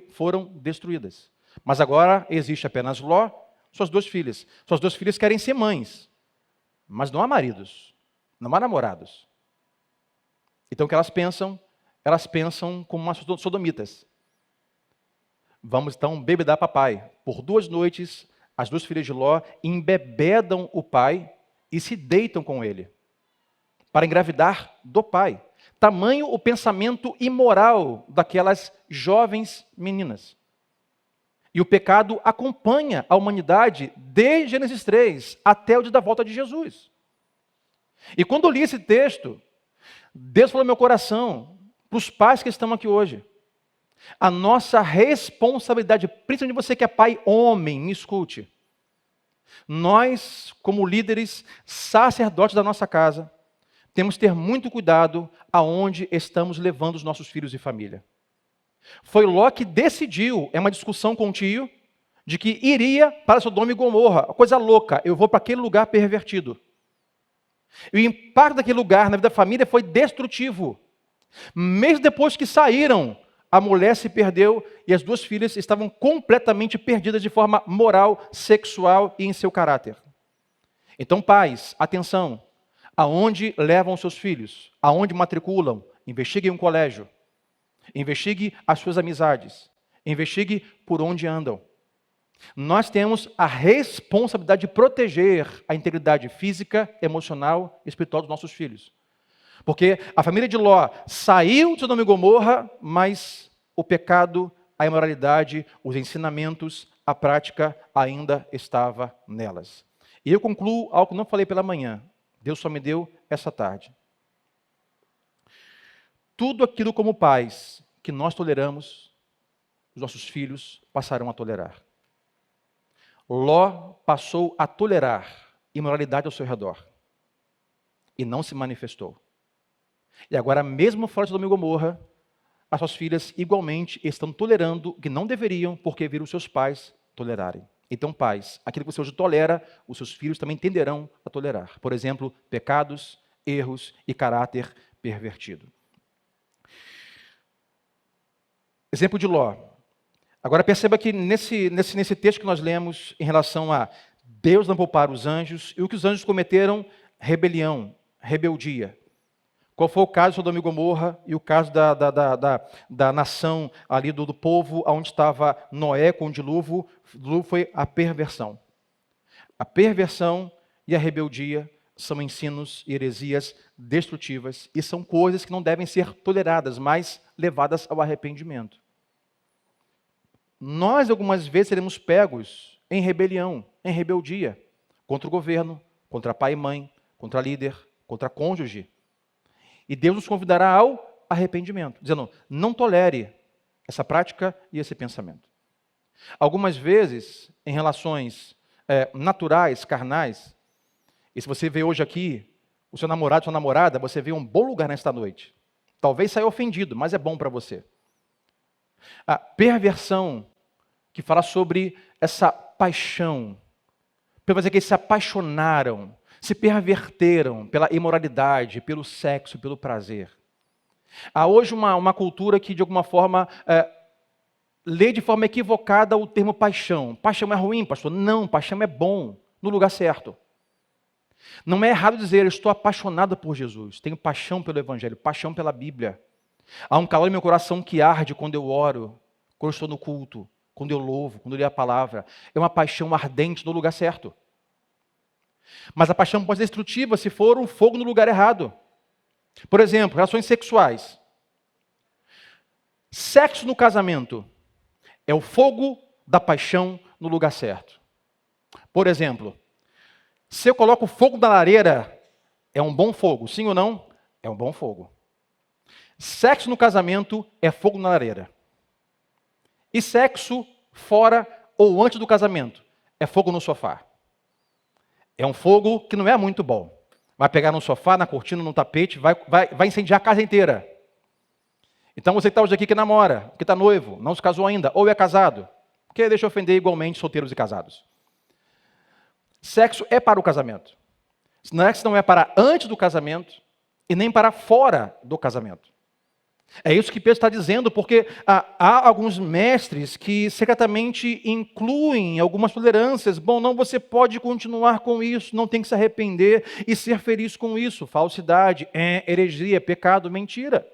foram destruídas. Mas agora existe apenas Ló, suas 2 filhas. Suas 2 filhas querem ser mães, mas não há maridos, não há namorados. Então o que elas pensam? Elas pensam como umas sodomitas. Vamos então bebedar papai. Por 2 noites, as 2 filhas de Ló embebedam o pai e se deitam com ele, para engravidar do pai. Tamanho o pensamento imoral daquelas jovens meninas. E o pecado acompanha a humanidade desde Gênesis 3 até o dia da volta de Jesus. E quando eu li esse texto, Deus falou no meu coração, para os pais que estão aqui hoje, a nossa responsabilidade, principalmente você que é pai homem, me escute. Nós, como líderes, sacerdotes da nossa casa, temos que ter muito cuidado aonde estamos levando os nossos filhos e família. Foi Ló que decidiu, é uma discussão com o tio, de que iria para Sodoma e Gomorra. Coisa louca, eu vou para aquele lugar pervertido. E o impacto daquele lugar na vida da família foi destrutivo. Mesmo depois que saíram, a mulher se perdeu e as 2 filhas estavam completamente perdidas de forma moral, sexual e em seu caráter. Então, pais, atenção, aonde levam seus filhos, aonde matriculam, investiguem um colégio, investigue as suas amizades, investigue por onde andam. Nós temos a responsabilidade de proteger a integridade física, emocional e espiritual dos nossos filhos. Porque a família de Ló saiu de Sodoma e Gomorra, mas o pecado, a imoralidade, os ensinamentos, a prática ainda estava nelas. E eu concluo algo que não falei pela manhã. Deus só me deu essa tarde. Tudo aquilo como pais que nós toleramos, os nossos filhos passarão a tolerar. Ló passou a tolerar imoralidade ao seu redor e não se manifestou. E agora, mesmo fora de Sodoma e Gomorra, as suas filhas igualmente estão tolerando o que não deveriam, porque viram seus pais tolerarem. Então, pais, aquilo que você hoje tolera, os seus filhos também tenderão a tolerar. Por exemplo, pecados, erros e caráter pervertido. Exemplo de Ló. Agora perceba que nesse texto que nós lemos em relação a Deus não poupar os anjos, e o que os anjos cometeram, rebelião, rebeldia. Qual foi o caso de Sodoma e Gomorra e o caso da nação ali do povo onde estava Noé com o dilúvio? O dilúvio foi a perversão. A perversão e a rebeldia são ensinos e heresias destrutivas e são coisas que não devem ser toleradas, mas levadas ao arrependimento. Nós, algumas vezes, seremos pegos em rebelião, em rebeldia, contra o governo, contra pai e mãe, contra líder, contra cônjuge. E Deus nos convidará ao arrependimento, dizendo, não tolere essa prática e esse pensamento. Algumas vezes, em relações naturais, carnais, e se você vê hoje aqui, o seu namorado, sua namorada, você vê um bom lugar nesta noite. Talvez saia ofendido, mas é bom para você. A perversão, que fala sobre essa paixão, para dizer que eles se apaixonaram, se perverteram pela imoralidade, pelo sexo, pelo prazer. Há hoje uma cultura que, de alguma forma, lê de forma equivocada o termo paixão. Paixão é ruim, pastor? Não, paixão é bom, no lugar certo. Não é errado dizer, eu estou apaixonado por Jesus, tenho paixão pelo Evangelho, paixão pela Bíblia. Há um calor em meu coração que arde quando eu oro, quando eu estou no culto, quando eu louvo, quando eu leio a palavra. É uma paixão ardente no lugar certo. Mas a paixão pode ser destrutiva se for um fogo no lugar errado. Por exemplo, relações sexuais. Sexo no casamento é o fogo da paixão no lugar certo. Por exemplo, se eu coloco fogo na lareira, é um bom fogo, sim ou não? É um bom fogo. Sexo no casamento é fogo na lareira. E sexo fora ou antes do casamento é fogo no sofá. É um fogo que não é muito bom. Vai pegar no sofá, na cortina, no tapete, vai incendiar a casa inteira. Então você que está hoje aqui que namora, que está noivo, não se casou ainda, ou é casado, porque deixa eu ofender igualmente solteiros e casados. Sexo é para o casamento. Sexo não é para antes do casamento e nem para fora do casamento. É isso que Pedro está dizendo, porque há alguns mestres que secretamente incluem algumas tolerâncias. Bom, não, você pode continuar com isso, não tem que se arrepender e ser feliz com isso. Falsidade, heresia, pecado, mentira.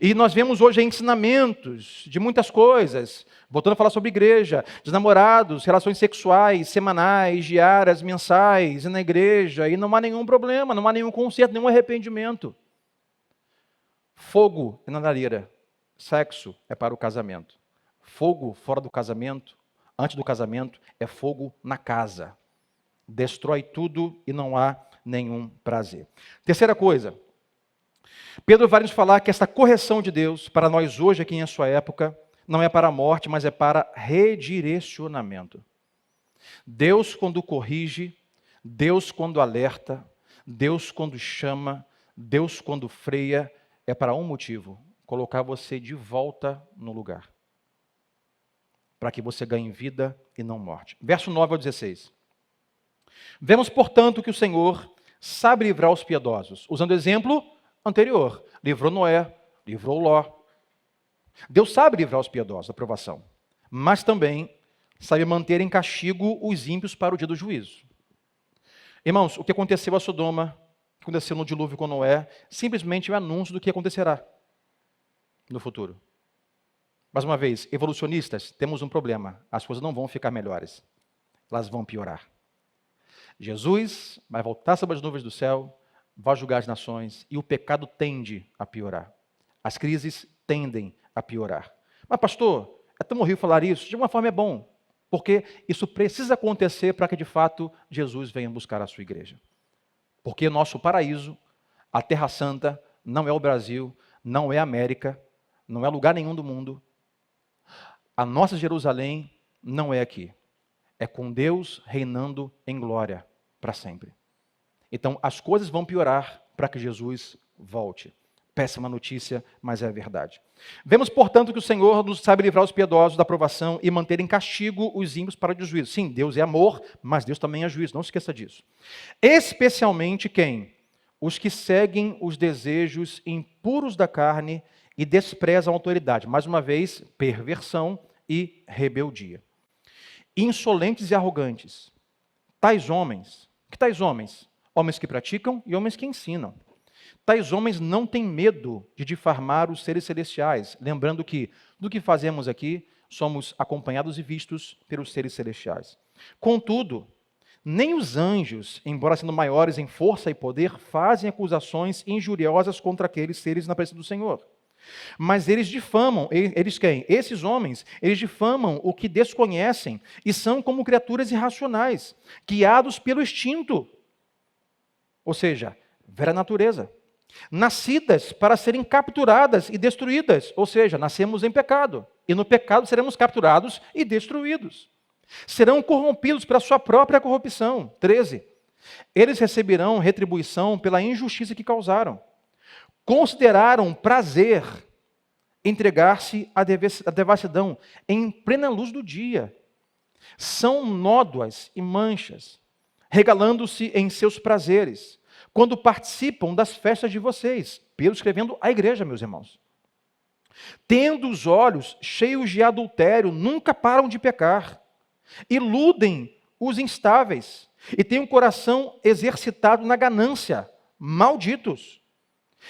E nós vemos hoje ensinamentos de muitas coisas, voltando a falar sobre igreja, de namorados, relações sexuais, semanais, diárias, mensais, e na igreja, e não há nenhum problema, não há nenhum conserto, nenhum arrependimento. Fogo é na lareira, sexo é para o casamento. Fogo fora do casamento, antes do casamento, é fogo na casa. Destrói tudo e não há nenhum prazer. Terceira coisa, Pedro vai nos falar que essa correção de Deus, para nós hoje aqui em sua época, não é para a morte, mas é para redirecionamento. Deus quando corrige, Deus quando alerta, Deus quando chama, Deus quando freia, é para um motivo, colocar você de volta no lugar. Para que você ganhe vida e não morte. Verso 9 ao 16. Vemos, portanto, que o Senhor sabe livrar os piedosos. Usando o exemplo anterior. Livrou Noé, livrou Ló. Deus sabe livrar os piedosos da provação. Mas também sabe manter em castigo os ímpios para o dia do juízo. Irmãos, o que aconteceu a Sodoma, o que aconteceu no dilúvio com Noé, simplesmente é um anúncio do que acontecerá no futuro. Mais uma vez, evolucionistas, temos um problema. As coisas não vão ficar melhores. Elas vão piorar. Jesus vai voltar sobre as nuvens do céu, vai julgar as nações, e o pecado tende a piorar. As crises tendem a piorar. Mas pastor, é tão horrível falar isso? De uma forma é bom, porque isso precisa acontecer para que de fato Jesus venha buscar a sua igreja. Porque nosso paraíso, a Terra Santa, não é o Brasil, não é a América, não é lugar nenhum do mundo, A nossa Jerusalém não é aqui. É com Deus reinando em glória para sempre. Então, as coisas vão piorar para que Jesus volte. Péssima notícia, mas é a verdade. Vemos, portanto, que o Senhor nos sabe livrar os piedosos da provação e manter em castigo os ímpios para o juízo. Sim, Deus é amor, mas Deus também é juízo. Não se esqueça disso. Especialmente quem? Os que seguem os desejos impuros da carne e desprezam a autoridade. Mais uma vez, perversão e rebeldia. Insolentes e arrogantes. Tais homens. Que tais homens? Homens que praticam e homens que ensinam. Tais homens não têm medo de difamar os seres celestiais, lembrando que, do que fazemos aqui, somos acompanhados e vistos pelos seres celestiais. Contudo, nem os anjos, embora sendo maiores em força e poder, fazem acusações injuriosas contra aqueles seres na presença do Senhor. Mas eles difamam, eles quem? Esses homens, eles difamam o que desconhecem e são como criaturas irracionais, guiados pelo instinto, ou seja, vera natureza. Nascidas para serem capturadas e destruídas, ou seja, nascemos em pecado, e no pecado seremos capturados e destruídos. Serão corrompidos pela sua própria corrupção. 13. Eles receberão retribuição pela injustiça que causaram. Consideraram prazer entregar-se à devassidão em plena luz do dia. São nódoas e manchas, regalando-se em seus prazeres, quando participam das festas de vocês. Pedro escrevendo à igreja, meus irmãos. Tendo os olhos cheios de adultério, nunca param de pecar. Iludem os instáveis e têm o coração exercitado na ganância. Malditos!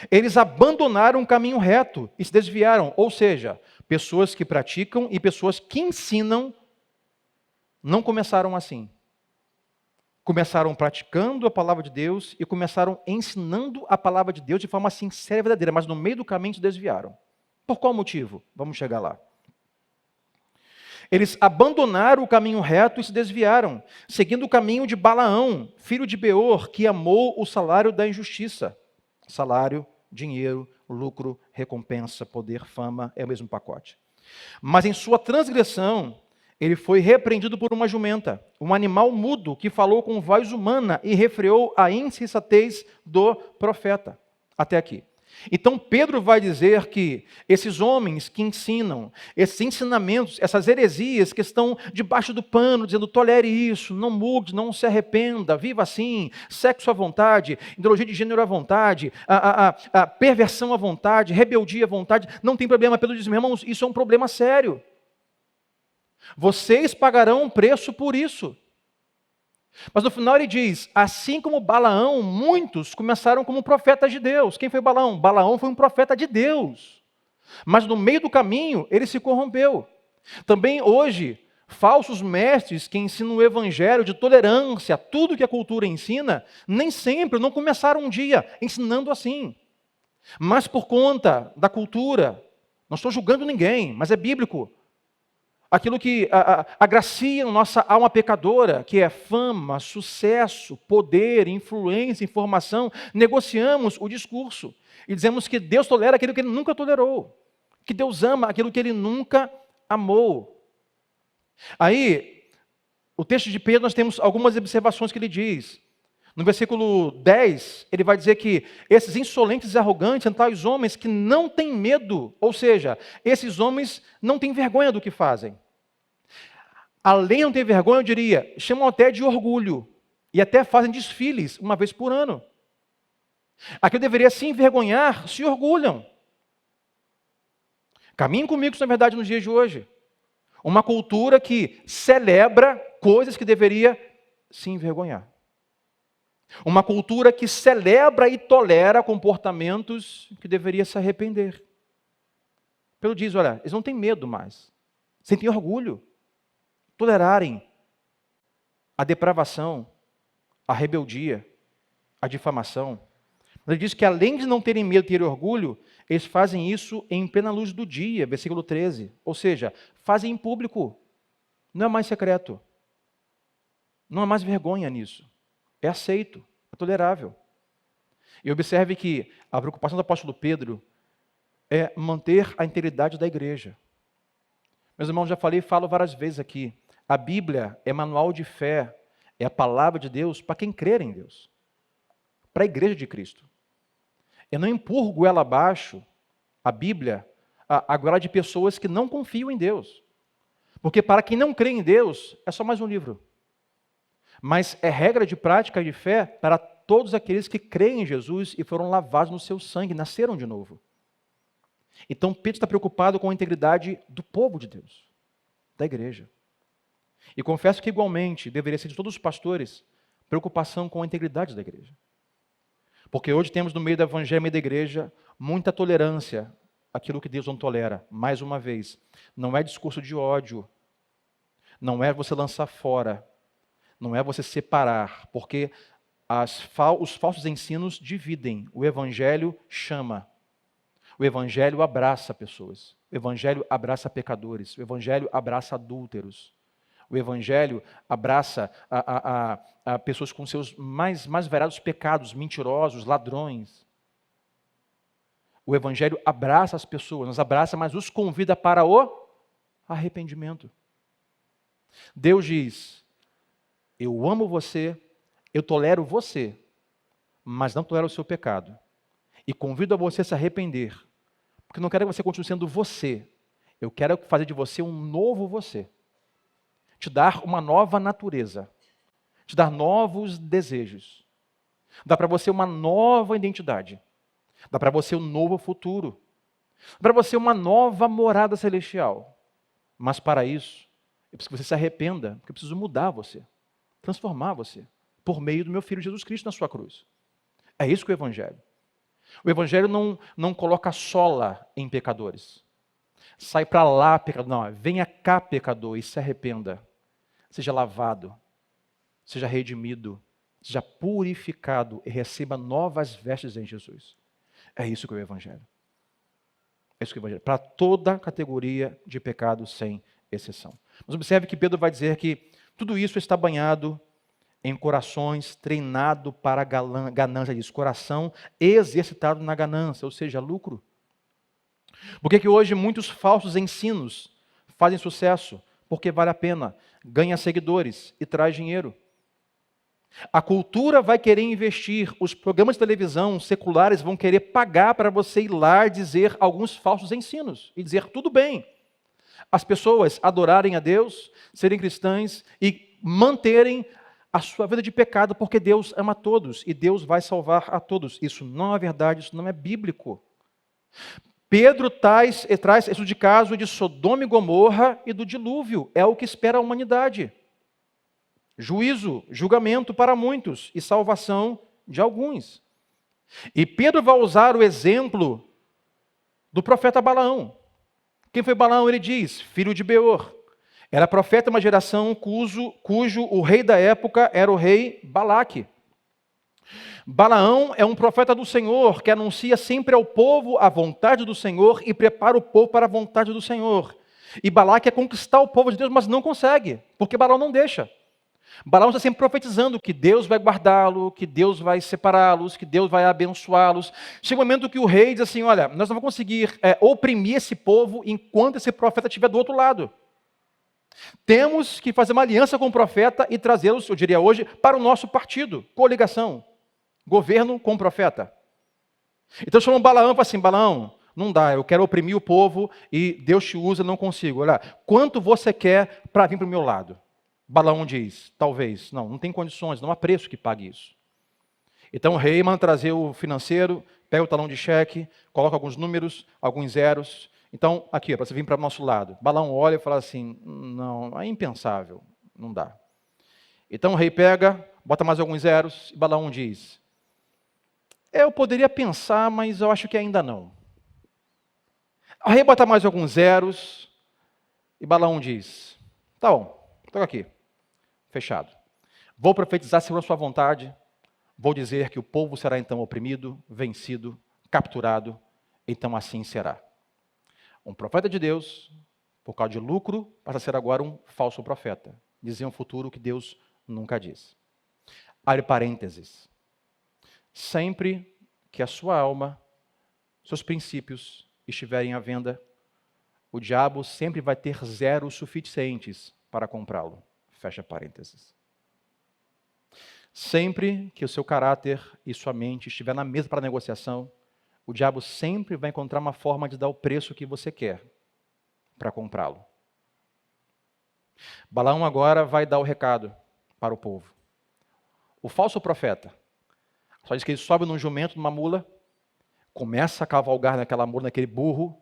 Eles abandonaram o caminho reto e se desviaram. Ou seja, pessoas que praticam e pessoas que ensinam não começaram assim. Começaram praticando a palavra de Deus e começaram ensinando a palavra de Deus de forma sincera e verdadeira, mas no meio do caminho se desviaram. Por qual motivo? Vamos chegar lá. Eles abandonaram o caminho reto e se desviaram, seguindo o caminho de Balaão, filho de Beor, que amou o salário da injustiça. Salário, dinheiro, lucro, recompensa, poder, fama, é o mesmo pacote. Mas em sua transgressão, ele foi repreendido por uma jumenta, um animal mudo que falou com voz humana e refreou a insensatez do profeta. Até aqui. Então Pedro vai dizer que esses homens que ensinam, esses ensinamentos, essas heresias que estão debaixo do pano, dizendo tolere isso, não mude, não se arrependa, viva assim, sexo à vontade, ideologia de gênero à vontade, a perversão à vontade, rebeldia à vontade, não tem problema. Pedro diz, meus irmãos, isso é um problema sério. Vocês pagarão um preço por isso. Mas no final ele diz, assim como Balaão, muitos começaram como profetas de Deus. Quem foi Balaão? Balaão foi um profeta de Deus. Mas no meio do caminho, ele se corrompeu. Também hoje, falsos mestres que ensinam o evangelho de tolerância, tudo que a cultura ensina, nem sempre, não começaram um dia ensinando assim. Mas por conta da cultura, não estou julgando ninguém, mas é bíblico. Aquilo que agracia nossa alma pecadora, que é fama, sucesso, poder, influência, informação, negociamos o discurso e dizemos que Deus tolera aquilo que Ele nunca tolerou, que Deus ama aquilo que Ele nunca amou. Aí, o texto de Pedro, nós temos algumas observações que ele diz. No versículo 10, ele vai dizer que esses insolentes e arrogantes são tais homens que não têm medo, ou seja, esses homens não têm vergonha do que fazem. Além de não ter vergonha, eu diria, chamam até de orgulho. E até fazem desfiles uma vez por ano. Aquilo deveria se envergonhar, se orgulham. Caminhem comigo, isso é verdade nos dias de hoje. Uma cultura que celebra coisas que deveria se envergonhar. Uma cultura que celebra e tolera comportamentos que deveria se arrepender. Pedro diz, olha, eles não têm medo mais. Sentem orgulho. Tolerarem a depravação, a rebeldia, a difamação. Ele diz que além de não terem medo e terem orgulho, eles fazem isso em plena luz do dia, versículo 13. Ou seja, fazem em público. Não é mais secreto. Não há mais vergonha nisso. É aceito, é tolerável. E observe que a preocupação do apóstolo Pedro é manter a integridade da igreja. Meus irmãos, já falei e falo várias vezes aqui. A Bíblia é manual de fé, é a palavra de Deus para quem crer em Deus, para a igreja de Cristo. Eu não empurro goela abaixo a Bíblia, a goela de pessoas que não confiam em Deus. Porque para quem não crê em Deus, é só mais um livro. Mas é regra de prática e de fé para todos aqueles que creem em Jesus e foram lavados no seu sangue, nasceram de novo. Então Pedro está preocupado com a integridade do povo de Deus, da igreja. E confesso que igualmente deveria ser de todos os pastores preocupação com a integridade da igreja. Porque hoje temos no meio do evangelho e da igreja muita tolerância àquilo que Deus não tolera. Mais uma vez, não é discurso de ódio, não é você lançar fora, não é você separar, porque os falsos ensinos dividem, o evangelho chama. O evangelho abraça pessoas, o evangelho abraça pecadores, o evangelho abraça adúlteros, o evangelho abraça a pessoas com seus mais variados pecados, mentirosos, ladrões. O evangelho abraça as pessoas, nos abraça, mas os convida para o arrependimento. Deus diz, eu amo você, eu tolero você, mas não tolero o seu pecado. E convido a você a se arrepender, porque não quero que você continue sendo você. Eu quero fazer de você um novo você. Te dar uma nova natureza. Te dar novos desejos. Dá para você uma nova identidade. Dá para você um novo futuro. Dá para você uma nova morada celestial. Mas para isso, eu preciso que você se arrependa, porque eu preciso mudar você. Transformar você. Por meio do meu Filho Jesus Cristo na sua cruz. É isso que é o Evangelho. O Evangelho não coloca sola em pecadores. Sai para lá, pecador. Não, venha cá, pecador, e se arrependa. Seja lavado, seja redimido, seja purificado e receba novas vestes em Jesus. É isso que é o Evangelho. É isso que é o Evangelho. Para toda categoria de pecado, sem exceção. Mas observe que Pedro vai dizer que tudo isso está banhado em corações treinado para a ganância, diz, coração exercitado na ganância, ou seja, lucro. Por que hoje muitos falsos ensinos fazem sucesso? Porque vale a pena, ganha seguidores e traz dinheiro. A cultura vai querer investir, os programas de televisão seculares vão querer pagar para você ir lá dizer alguns falsos ensinos e dizer tudo bem. As pessoas adorarem a Deus, serem cristãs e manterem a sua vida de pecado, porque Deus ama todos e Deus vai salvar a todos. Isso não é verdade, isso não é bíblico. Pedro traz isso de caso de Sodoma e Gomorra e do dilúvio. É o que espera a humanidade. Juízo, julgamento para muitos e salvação de alguns. E Pedro vai usar o exemplo do profeta Balaão. Quem foi Balaão? Ele diz, filho de Beor. Era profeta de uma geração cujo o rei da época era o rei Balaque. Balaão é um profeta do Senhor que anuncia sempre ao povo a vontade do Senhor e prepara o povo para a vontade do Senhor. E Balaque quer conquistar o povo de Deus, mas não consegue, porque Balaão não deixa. Balaão está sempre profetizando que Deus vai guardá-lo, que Deus vai separá-los, que Deus vai abençoá-los. Chega um momento que o rei diz assim, olha, nós não vamos conseguir oprimir esse povo enquanto esse profeta estiver do outro lado. Temos que fazer uma aliança com o profeta e trazê-los, eu diria hoje, para o nosso partido, coligação, governo com o profeta. Então chamam Balaão e falam assim, Balaão, não dá, eu quero oprimir o povo e Deus te usa, não consigo. Olha, quanto você quer para vir para o meu lado? Balaão diz, talvez, não tem condições, não há preço que pague isso. Então o rei manda trazer o financeiro, pega o talão de cheque, coloca alguns números, alguns zeros. Então, aqui, para você vir para o nosso lado. Balaão olha e fala assim, não, é impensável, não dá. Então o rei pega, bota mais alguns zeros, e Balaão diz, eu poderia pensar, mas eu acho que ainda não. O rei bota mais alguns zeros, e Balaão diz, tá bom, estou aqui, fechado. Vou profetizar segundo a sua vontade, vou dizer que o povo será então oprimido, vencido, capturado, então assim será. Um profeta de Deus, por causa de lucro, passa a ser agora um falso profeta. Dizer um futuro que Deus nunca diz. Abre parênteses. Sempre que a sua alma, seus princípios estiverem à venda, o diabo sempre vai ter zeros suficientes para comprá-lo. Fecha parênteses. Sempre que o seu caráter e sua mente estiver na mesa para negociação, o diabo sempre vai encontrar uma forma de dar o preço que você quer para comprá-lo. Balaão agora vai dar o recado para o povo. O falso profeta, só diz que ele sobe num jumento, numa mula, começa a cavalgar naquela mula, naquele burro.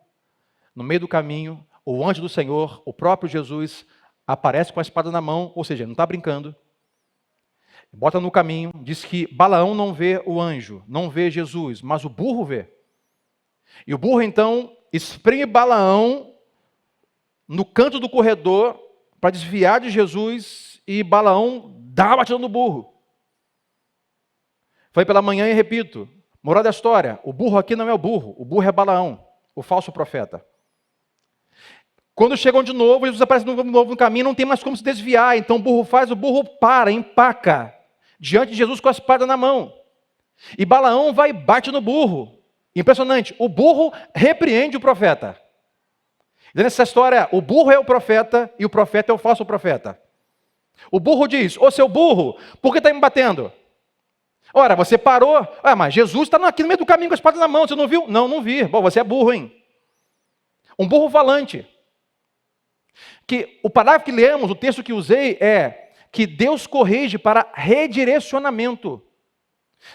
No meio do caminho, o anjo do Senhor, o próprio Jesus, aparece com a espada na mão, ou seja, ele não está brincando. Bota no caminho, diz que Balaão não vê o anjo, não vê Jesus, mas o burro vê. E o burro então espreme Balaão no canto do corredor para desviar de Jesus e Balaão dá uma batida no burro. Foi pela manhã e repito, moral da história, o burro aqui não é o burro é Balaão, o falso profeta. Quando chegam de novo, Jesus aparece de novo no caminho, não tem mais como se desviar, então o burro para, empaca, diante de Jesus com a espada na mão. E Balaão vai e bate no burro. Impressionante, o burro repreende o profeta. Nessa história, o burro é o profeta e o profeta é o falso profeta. O burro diz, ô seu burro, por que está me batendo? Ora, você parou, mas Jesus está aqui no meio do caminho com a espada na mão, você não viu? Não, não vi. Bom, você é burro, hein? Um burro falante. Que o parágrafo que lemos, o texto que usei é que Deus corrige para redirecionamento.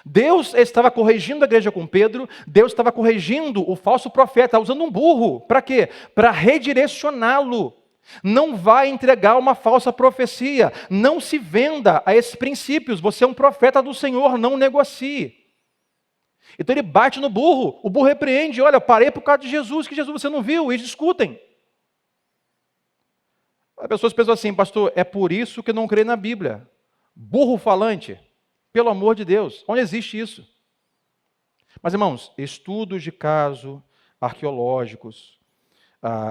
Deus estava corrigindo a igreja com Pedro, Deus estava corrigindo o falso profeta, usando um burro. Para quê? Para redirecioná-lo. Não vai entregar uma falsa profecia. Não se venda a esses princípios. Você é um profeta do Senhor, não negocie. Então ele bate no burro, o burro repreende, olha, eu parei por causa de Jesus, que Jesus você não viu, eles discutem. As pessoas pensam assim, pastor, é por isso que eu não creio na Bíblia. Burro falante, pelo amor de Deus, onde existe isso? Mas irmãos, estudos de caso, arqueológicos,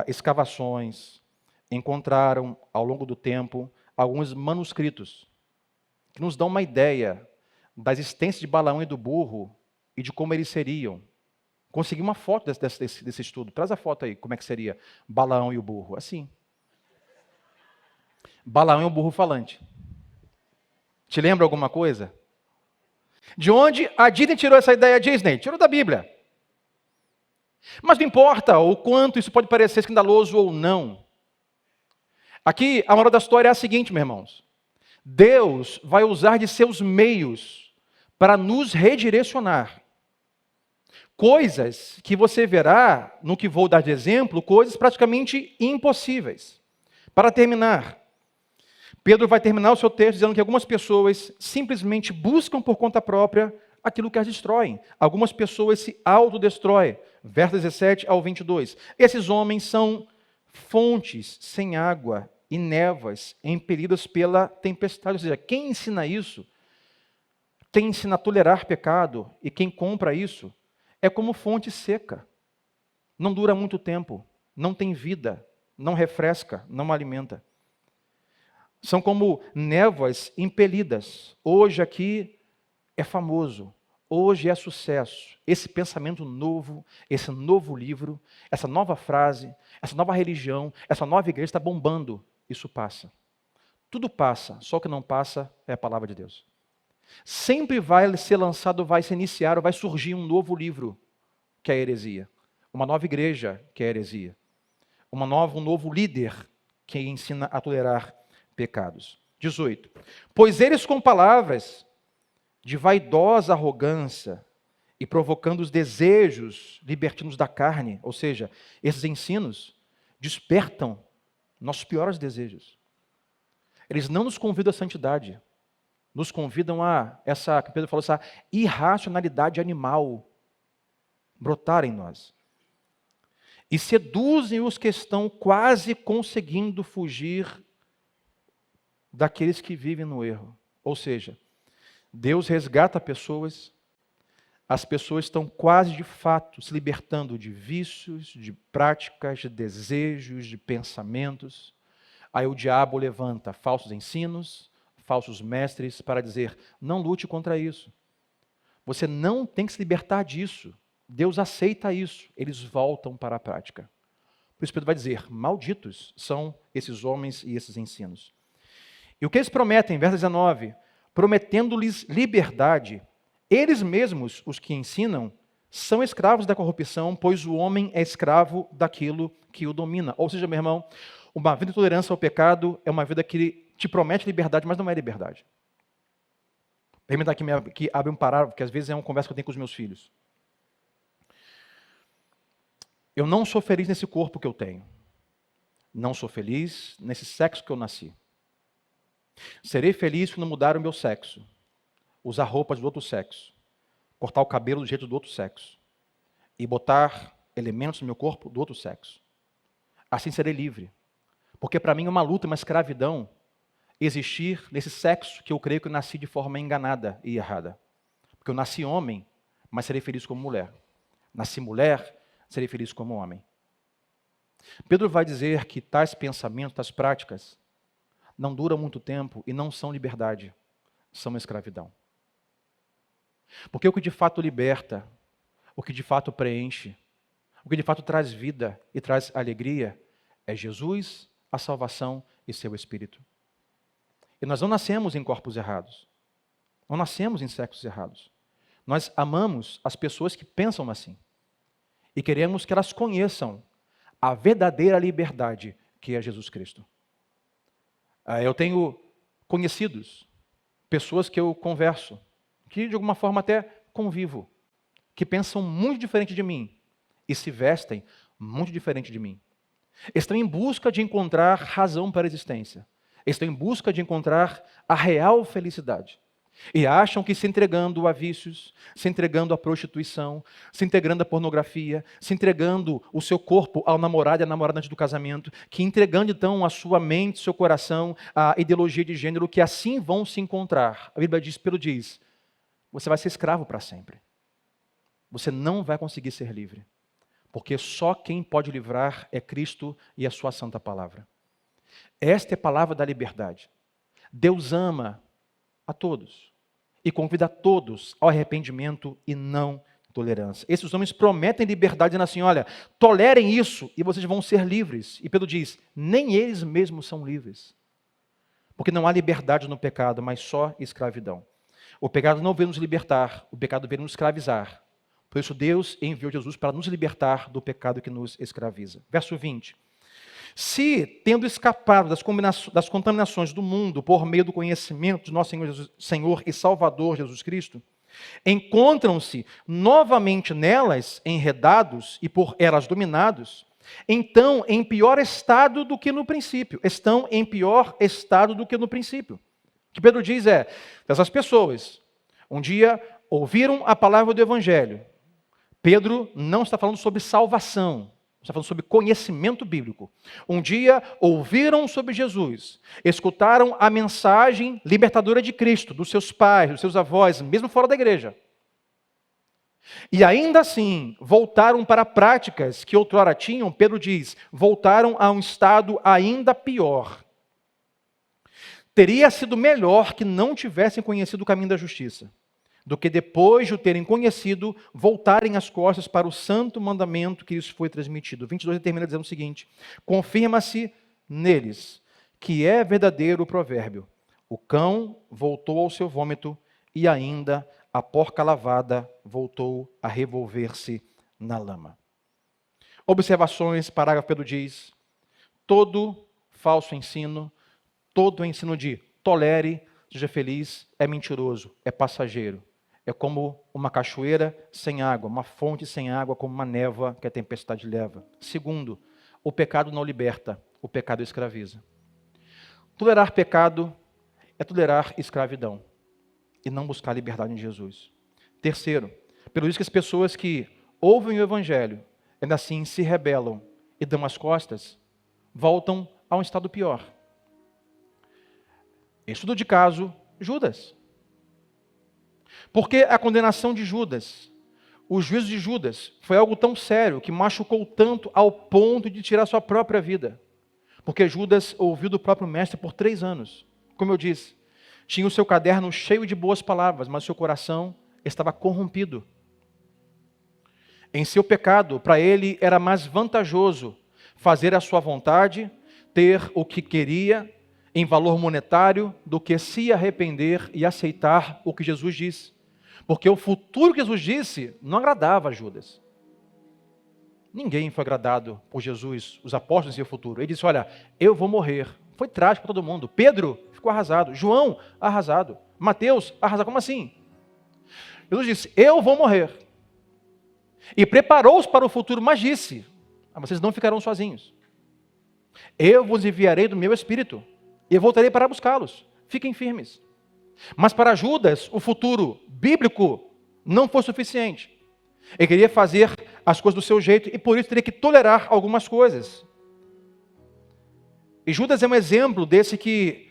escavações, encontraram ao longo do tempo alguns manuscritos que nos dão uma ideia da existência de Balaão e do burro e de como eles seriam. Consegui uma foto desse estudo. Traz a foto aí, como é que seria Balaão e o burro. Assim. Balaão é um burro falante. Te lembra alguma coisa? De onde a Disney tirou essa ideia, Disney? Tirou da Bíblia. Mas não importa o quanto isso pode parecer escandaloso ou não. Aqui, a moral da história é a seguinte, meus irmãos. Deus vai usar de seus meios para nos redirecionar. Coisas que você verá, no que vou dar de exemplo, coisas praticamente impossíveis. Para terminar, Pedro vai terminar o seu texto dizendo que algumas pessoas simplesmente buscam por conta própria aquilo que as destroem. Algumas pessoas se autodestroem. Versos 17 ao 22. Esses homens são fontes sem água e névoas impelidas pela tempestade. Ou seja, quem ensina isso, quem ensina a tolerar pecado e quem compra isso, é como fonte seca. Não dura muito tempo, não tem vida, não refresca, não alimenta. São como névoas impelidas. Hoje aqui é famoso, hoje é sucesso. Esse pensamento novo, esse novo livro, essa nova frase, essa nova religião, essa nova igreja está bombando. Isso passa. Tudo passa, só o que não passa é a palavra de Deus. Sempre vai ser lançado, vai se iniciar, vai surgir um novo livro, que é a heresia. Uma nova igreja, que é a heresia. Um novo líder, que ensina a tolerar pecados. 18. Pois eles com palavras de vaidosa arrogância e provocando os desejos libertinos da carne, ou seja, esses ensinos despertam nossos piores desejos. Eles não nos convidam à santidade, nos convidam a essa, que Pedro falou, essa irracionalidade animal brotar em nós. E seduzem os que estão quase conseguindo fugir daqueles que vivem no erro. Ou seja, Deus resgata pessoas, as pessoas estão quase de fato se libertando de vícios, de práticas, de desejos, de pensamentos. Aí o diabo levanta falsos ensinos, falsos mestres para dizer, não lute contra isso. Você não tem que se libertar disso. Deus aceita isso. Eles voltam para a prática. Por isso Pedro vai dizer, malditos são esses homens e esses ensinos. E o que eles prometem, verso 19, prometendo-lhes liberdade, eles mesmos, os que ensinam, são escravos da corrupção, pois o homem é escravo daquilo que o domina. Ou seja, meu irmão, uma vida de tolerância ao pecado é uma vida que te promete liberdade, mas não é liberdade. Permita que abre um parágrafo, que às vezes é uma conversa que eu tenho com os meus filhos. Eu não sou feliz nesse corpo que eu tenho. Não sou feliz nesse sexo que eu nasci. Serei feliz quando mudar o meu sexo, usar roupas do outro sexo, cortar o cabelo do jeito do outro sexo e botar elementos no meu corpo do outro sexo. Assim serei livre. Porque para mim é uma luta, uma escravidão existir nesse sexo que eu creio que eu nasci de forma enganada e errada. Porque eu nasci homem, mas serei feliz como mulher. Nasci mulher, serei feliz como homem. Pedro vai dizer que tais pensamentos, tais práticas, não duram muito tempo e não são liberdade, são escravidão. Porque o que de fato liberta, o que de fato preenche, o que de fato traz vida e traz alegria é Jesus, a salvação e seu Espírito. E nós não nascemos em corpos errados, não nascemos em sexos errados. Nós amamos as pessoas que pensam assim e queremos que elas conheçam a verdadeira liberdade que é Jesus Cristo. Eu tenho conhecidos, pessoas que eu converso, que de alguma forma até convivo, que pensam muito diferente de mim e se vestem muito diferente de mim. Estão em busca de encontrar razão para a existência. Estão em busca de encontrar a real felicidade. E acham que se entregando a vícios, se entregando à prostituição, se entregando à pornografia, se entregando o seu corpo ao namorado e à namorada antes do casamento, que entregando então a sua mente, seu coração, à ideologia de gênero, que assim vão se encontrar. A Bíblia diz, Pedro diz, você vai ser escravo para sempre. Você não vai conseguir ser livre. Porque só quem pode livrar é Cristo e a sua santa palavra. Esta é a palavra da liberdade. Deus ama a todos e convida a todos ao arrependimento e não tolerância. Esses homens prometem liberdade, dizendo assim, olha, tolerem isso e vocês vão ser livres. E Pedro diz, nem eles mesmos são livres. Porque não há liberdade no pecado, mas só escravidão. O pecado não veio nos libertar, o pecado veio nos escravizar. Por isso Deus enviou Jesus para nos libertar do pecado que nos escraviza. Verso 20. Se, tendo escapado das contaminações do mundo por meio do conhecimento de nosso Senhor e Salvador Jesus Cristo, encontram-se novamente nelas enredados e por elas dominados, então em pior estado do que no princípio. Estão em pior estado do que no princípio. O que Pedro diz é, essas pessoas, um dia ouviram a palavra do Evangelho. Pedro não está falando sobre salvação. Está falando sobre conhecimento bíblico. Um dia ouviram sobre Jesus, escutaram a mensagem libertadora de Cristo, dos seus pais, dos seus avós, mesmo fora da igreja. E ainda assim, voltaram para práticas que outrora tinham, Pedro diz, voltaram a um estado ainda pior. Teria sido melhor que não tivessem conhecido o caminho da justiça, do que depois de o terem conhecido, voltarem as costas para o santo mandamento que lhes foi transmitido. 22 termina dizendo o seguinte, confirma-se neles que é verdadeiro o provérbio, o cão voltou ao seu vômito e ainda a porca lavada voltou a revolver-se na lama. Observações, parágrafo Pedro diz, todo falso ensino, todo ensino de tolere, seja feliz, é mentiroso, é passageiro. É como uma cachoeira sem água, uma fonte sem água, como uma névoa que a tempestade leva. Segundo, o pecado não liberta, o pecado escraviza. Tolerar pecado é tolerar escravidão e não buscar liberdade em Jesus. Terceiro, pelo isso que as pessoas que ouvem o Evangelho, ainda assim se rebelam e dão as costas, voltam a um estado pior. Estudo de caso, Judas. Porque a condenação de Judas, o juízo de Judas, foi algo tão sério, que machucou tanto ao ponto de tirar sua própria vida. Porque Judas ouviu do próprio mestre por 3 anos. Como eu disse, tinha o seu caderno cheio de boas palavras, mas seu coração estava corrompido. Em seu pecado, para ele era mais vantajoso fazer a sua vontade, ter o que queria em valor monetário, do que se arrepender e aceitar o que Jesus disse. Porque o futuro que Jesus disse não agradava a Judas. Ninguém foi agradado por Jesus, os apóstolos em seu futuro. Ele disse, olha, eu vou morrer. Foi trágico para todo mundo. Pedro ficou arrasado. João, arrasado. Mateus, arrasado. Como assim? Jesus disse, eu vou morrer. E preparou-os para o futuro, mas disse, vocês não ficarão sozinhos. Eu vos enviarei do meu Espírito. E eu voltarei para buscá-los. Fiquem firmes. Mas para Judas, o futuro bíblico não foi suficiente. Ele queria fazer as coisas do seu jeito e por isso teria que tolerar algumas coisas. E Judas é um exemplo desse que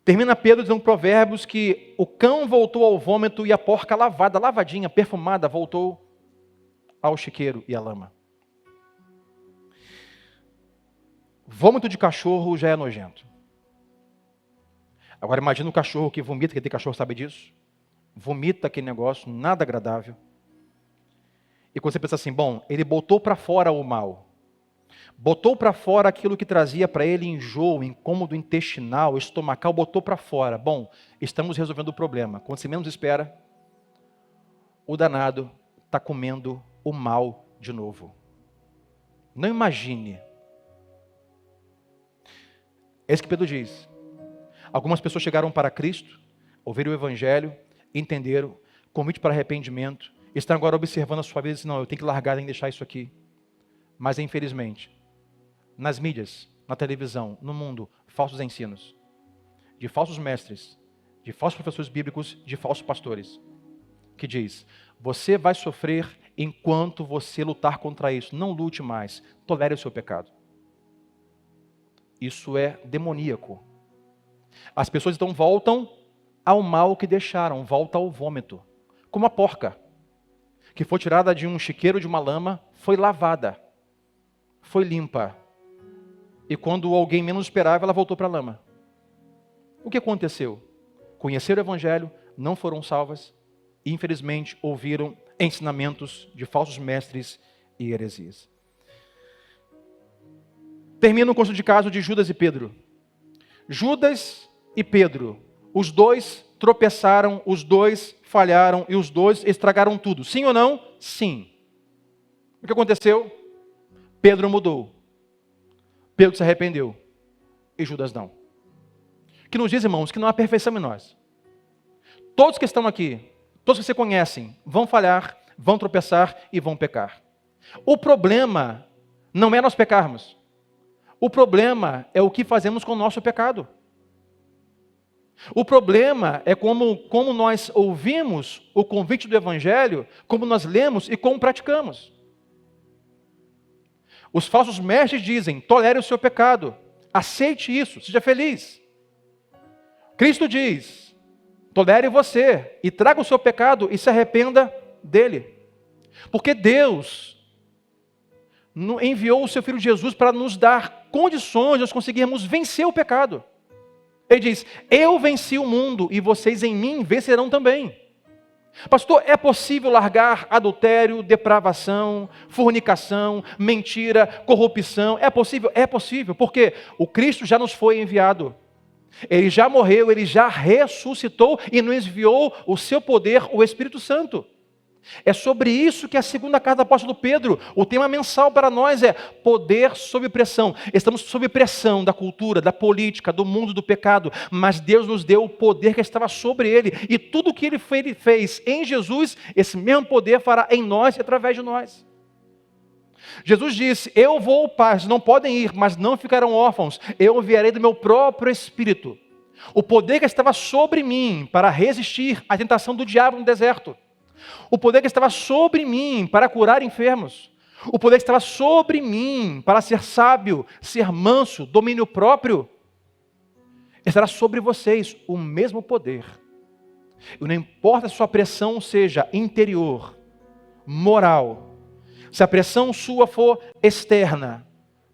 termina Pedro dizendo em Provérbios que o cão voltou ao vômito e a porca lavada, lavadinha, perfumada, voltou ao chiqueiro e à lama. Vômito de cachorro já é nojento. Agora imagina um cachorro que vomita, que tem cachorro sabe disso. Vomita aquele negócio, nada agradável. E quando você pensa assim, bom, ele botou para fora o mal. Botou para fora aquilo que trazia para ele enjoo, incômodo intestinal, estomacal, botou para fora. Bom, estamos resolvendo o problema. Quando você menos espera, o danado está comendo o mal de novo. Não imagine. É isso que Pedro diz. Algumas pessoas chegaram para Cristo, ouviram o Evangelho, entenderam, convite para arrependimento, estão agora observando a sua vida e dizem, não, eu tenho que largar, tenho que deixar isso aqui. Mas infelizmente, nas mídias, na televisão, no mundo, falsos ensinos, de falsos mestres, de falsos professores bíblicos, de falsos pastores, que diz, você vai sofrer enquanto você lutar contra isso, não lute mais, tolere o seu pecado. Isso é demoníaco. As pessoas então voltam ao mal que deixaram, voltam ao vômito, como a porca, que foi tirada de um chiqueiro, de uma lama, foi lavada, foi limpa. E quando alguém menos esperava, ela voltou para a lama. O que aconteceu? Conheceram o Evangelho, não foram salvas, e infelizmente ouviram ensinamentos de falsos mestres e heresias. Termina o conto de caso de Judas e Pedro. Judas e Pedro, os dois tropeçaram, os dois falharam e os dois estragaram tudo. Sim ou não? Sim. O que aconteceu? Pedro mudou. Pedro se arrependeu. E Judas não. Que nos diz, irmãos, que não há perfeição em nós. Todos que estão aqui, todos que você conhecem, vão falhar, vão tropeçar e vão pecar. O problema não é nós pecarmos. O problema é o que fazemos com o nosso pecado. O problema é como nós ouvimos o convite do Evangelho, como nós lemos e como praticamos. Os falsos mestres dizem, tolere o seu pecado, aceite isso, seja feliz. Cristo diz, tolere você e traga o seu pecado e se arrependa dele. Porque Deus enviou o seu Filho Jesus para nos dar condições de nós conseguirmos vencer o pecado. Ele diz, eu venci o mundo e vocês em mim vencerão também. Pastor, é possível largar adultério, depravação, fornicação, mentira, corrupção? É possível? É possível, porque o Cristo já nos foi enviado. Ele já morreu, ele já ressuscitou e nos enviou o seu poder, o Espírito Santo. É sobre isso que a segunda carta do apóstolo Pedro, o tema mensal para nós é poder sob pressão. Estamos sob pressão da cultura, da política, do mundo do pecado, mas Deus nos deu o poder que estava sobre ele. E tudo o que ele fez em Jesus, esse mesmo poder fará em nós e através de nós. Jesus disse, eu vou ao Pai, não podem ir, mas não ficarão órfãos. Eu enviarei do meu próprio Espírito. O poder que estava sobre mim para resistir à tentação do diabo no deserto. O poder que estava sobre mim para curar enfermos. O poder que estava sobre mim para ser sábio, ser manso, domínio próprio. Estará sobre vocês o mesmo poder. E não importa se sua pressão seja interior, moral. Se a pressão sua for externa,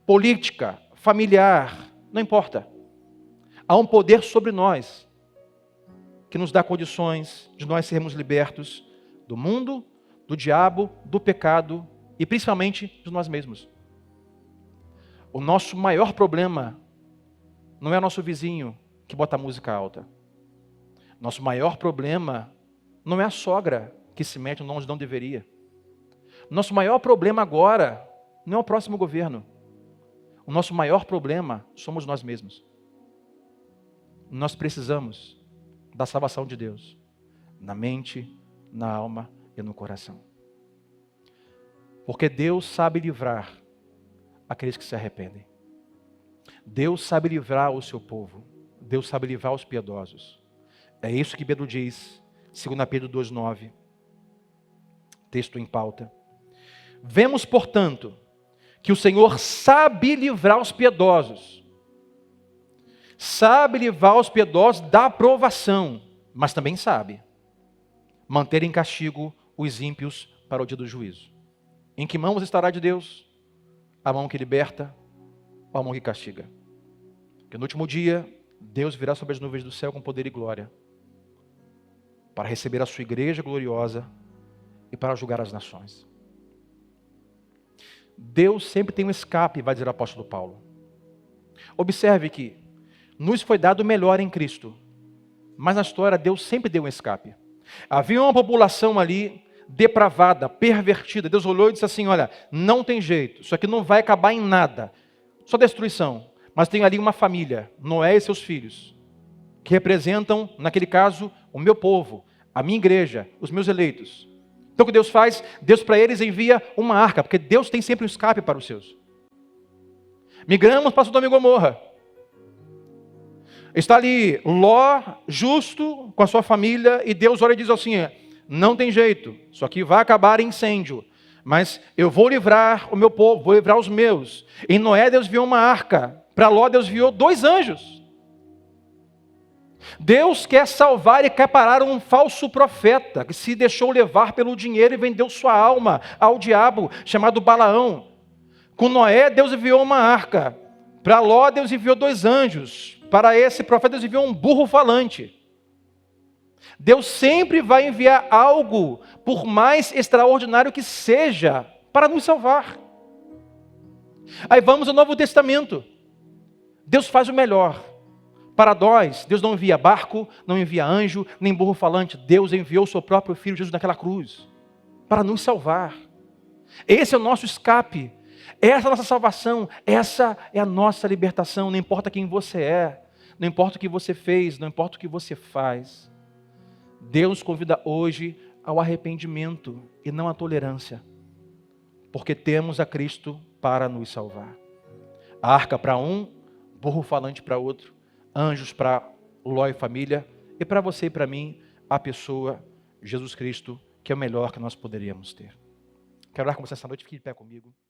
política, familiar, não importa. Há um poder sobre nós que nos dá condições de nós sermos libertos do mundo, do diabo, do pecado e principalmente de nós mesmos. O nosso maior problema não é nosso vizinho que bota a música alta. Nosso maior problema não é a sogra que se mete onde não deveria. Nosso maior problema agora não é o próximo governo. O nosso maior problema somos nós mesmos. Nós precisamos da salvação de Deus, na mente, na alma e no coração. Porque Deus sabe livrar aqueles que se arrependem. Deus sabe livrar o seu povo. Deus sabe livrar os piedosos. É isso que Pedro diz, 2 Pedro 2,9. Texto em pauta. Vemos, portanto, que o Senhor sabe livrar os piedosos. Sabe livrar os piedosos da aprovação, mas também sabe manter em castigo os ímpios para o dia do juízo. Em que mãos estará de Deus? A mão que liberta ou a mão que castiga? Porque no último dia, Deus virá sobre as nuvens do céu com poder e glória, para receber a sua igreja gloriosa e para julgar as nações. Deus sempre tem um escape, vai dizer o apóstolo Paulo. Observe que nos foi dado o melhor em Cristo, mas na história Deus sempre deu um escape. Havia uma população ali depravada, pervertida. Deus olhou e disse assim: olha, não tem jeito, isso aqui não vai acabar em nada, só destruição. Mas tem ali uma família, Noé e seus filhos, que representam, naquele caso, o meu povo, a minha igreja, os meus eleitos. Então o que Deus faz? Deus para eles envia uma arca, porque Deus tem sempre um escape para os seus. Migramos para Sodoma e Gomorra. Está ali Ló, justo, com a sua família, e Deus olha e diz assim: não tem jeito, isso aqui vai acabar em incêndio, mas eu vou livrar o meu povo, vou livrar os meus. Em Noé Deus enviou uma arca, para Ló Deus enviou 2 anjos. Deus quer salvar e quer parar um falso profeta, que se deixou levar pelo dinheiro e vendeu sua alma ao diabo, chamado Balaão. Com Noé Deus enviou uma arca, para Ló Deus enviou 2 anjos, para esse profeta Deus enviou um burro falante. Deus sempre vai enviar algo, por mais extraordinário que seja, para nos salvar. Aí vamos ao Novo Testamento. Deus faz o melhor. Para nós, Deus não envia barco, não envia anjo, nem burro falante. Deus enviou o seu próprio Filho Jesus naquela cruz, para nos salvar. Esse é o nosso escape. Essa é a nossa salvação. Essa é a nossa libertação. Não importa quem você é, não importa o que você fez, não importa o que você faz. Deus nos convida hoje ao arrependimento e não à tolerância, porque temos a Cristo para nos salvar. A arca para um, burro falante para outro, anjos para Ló e família, e para você e para mim, a pessoa Jesus Cristo, que é o melhor que nós poderíamos ter. Quero orar com você essa noite, fique de pé comigo.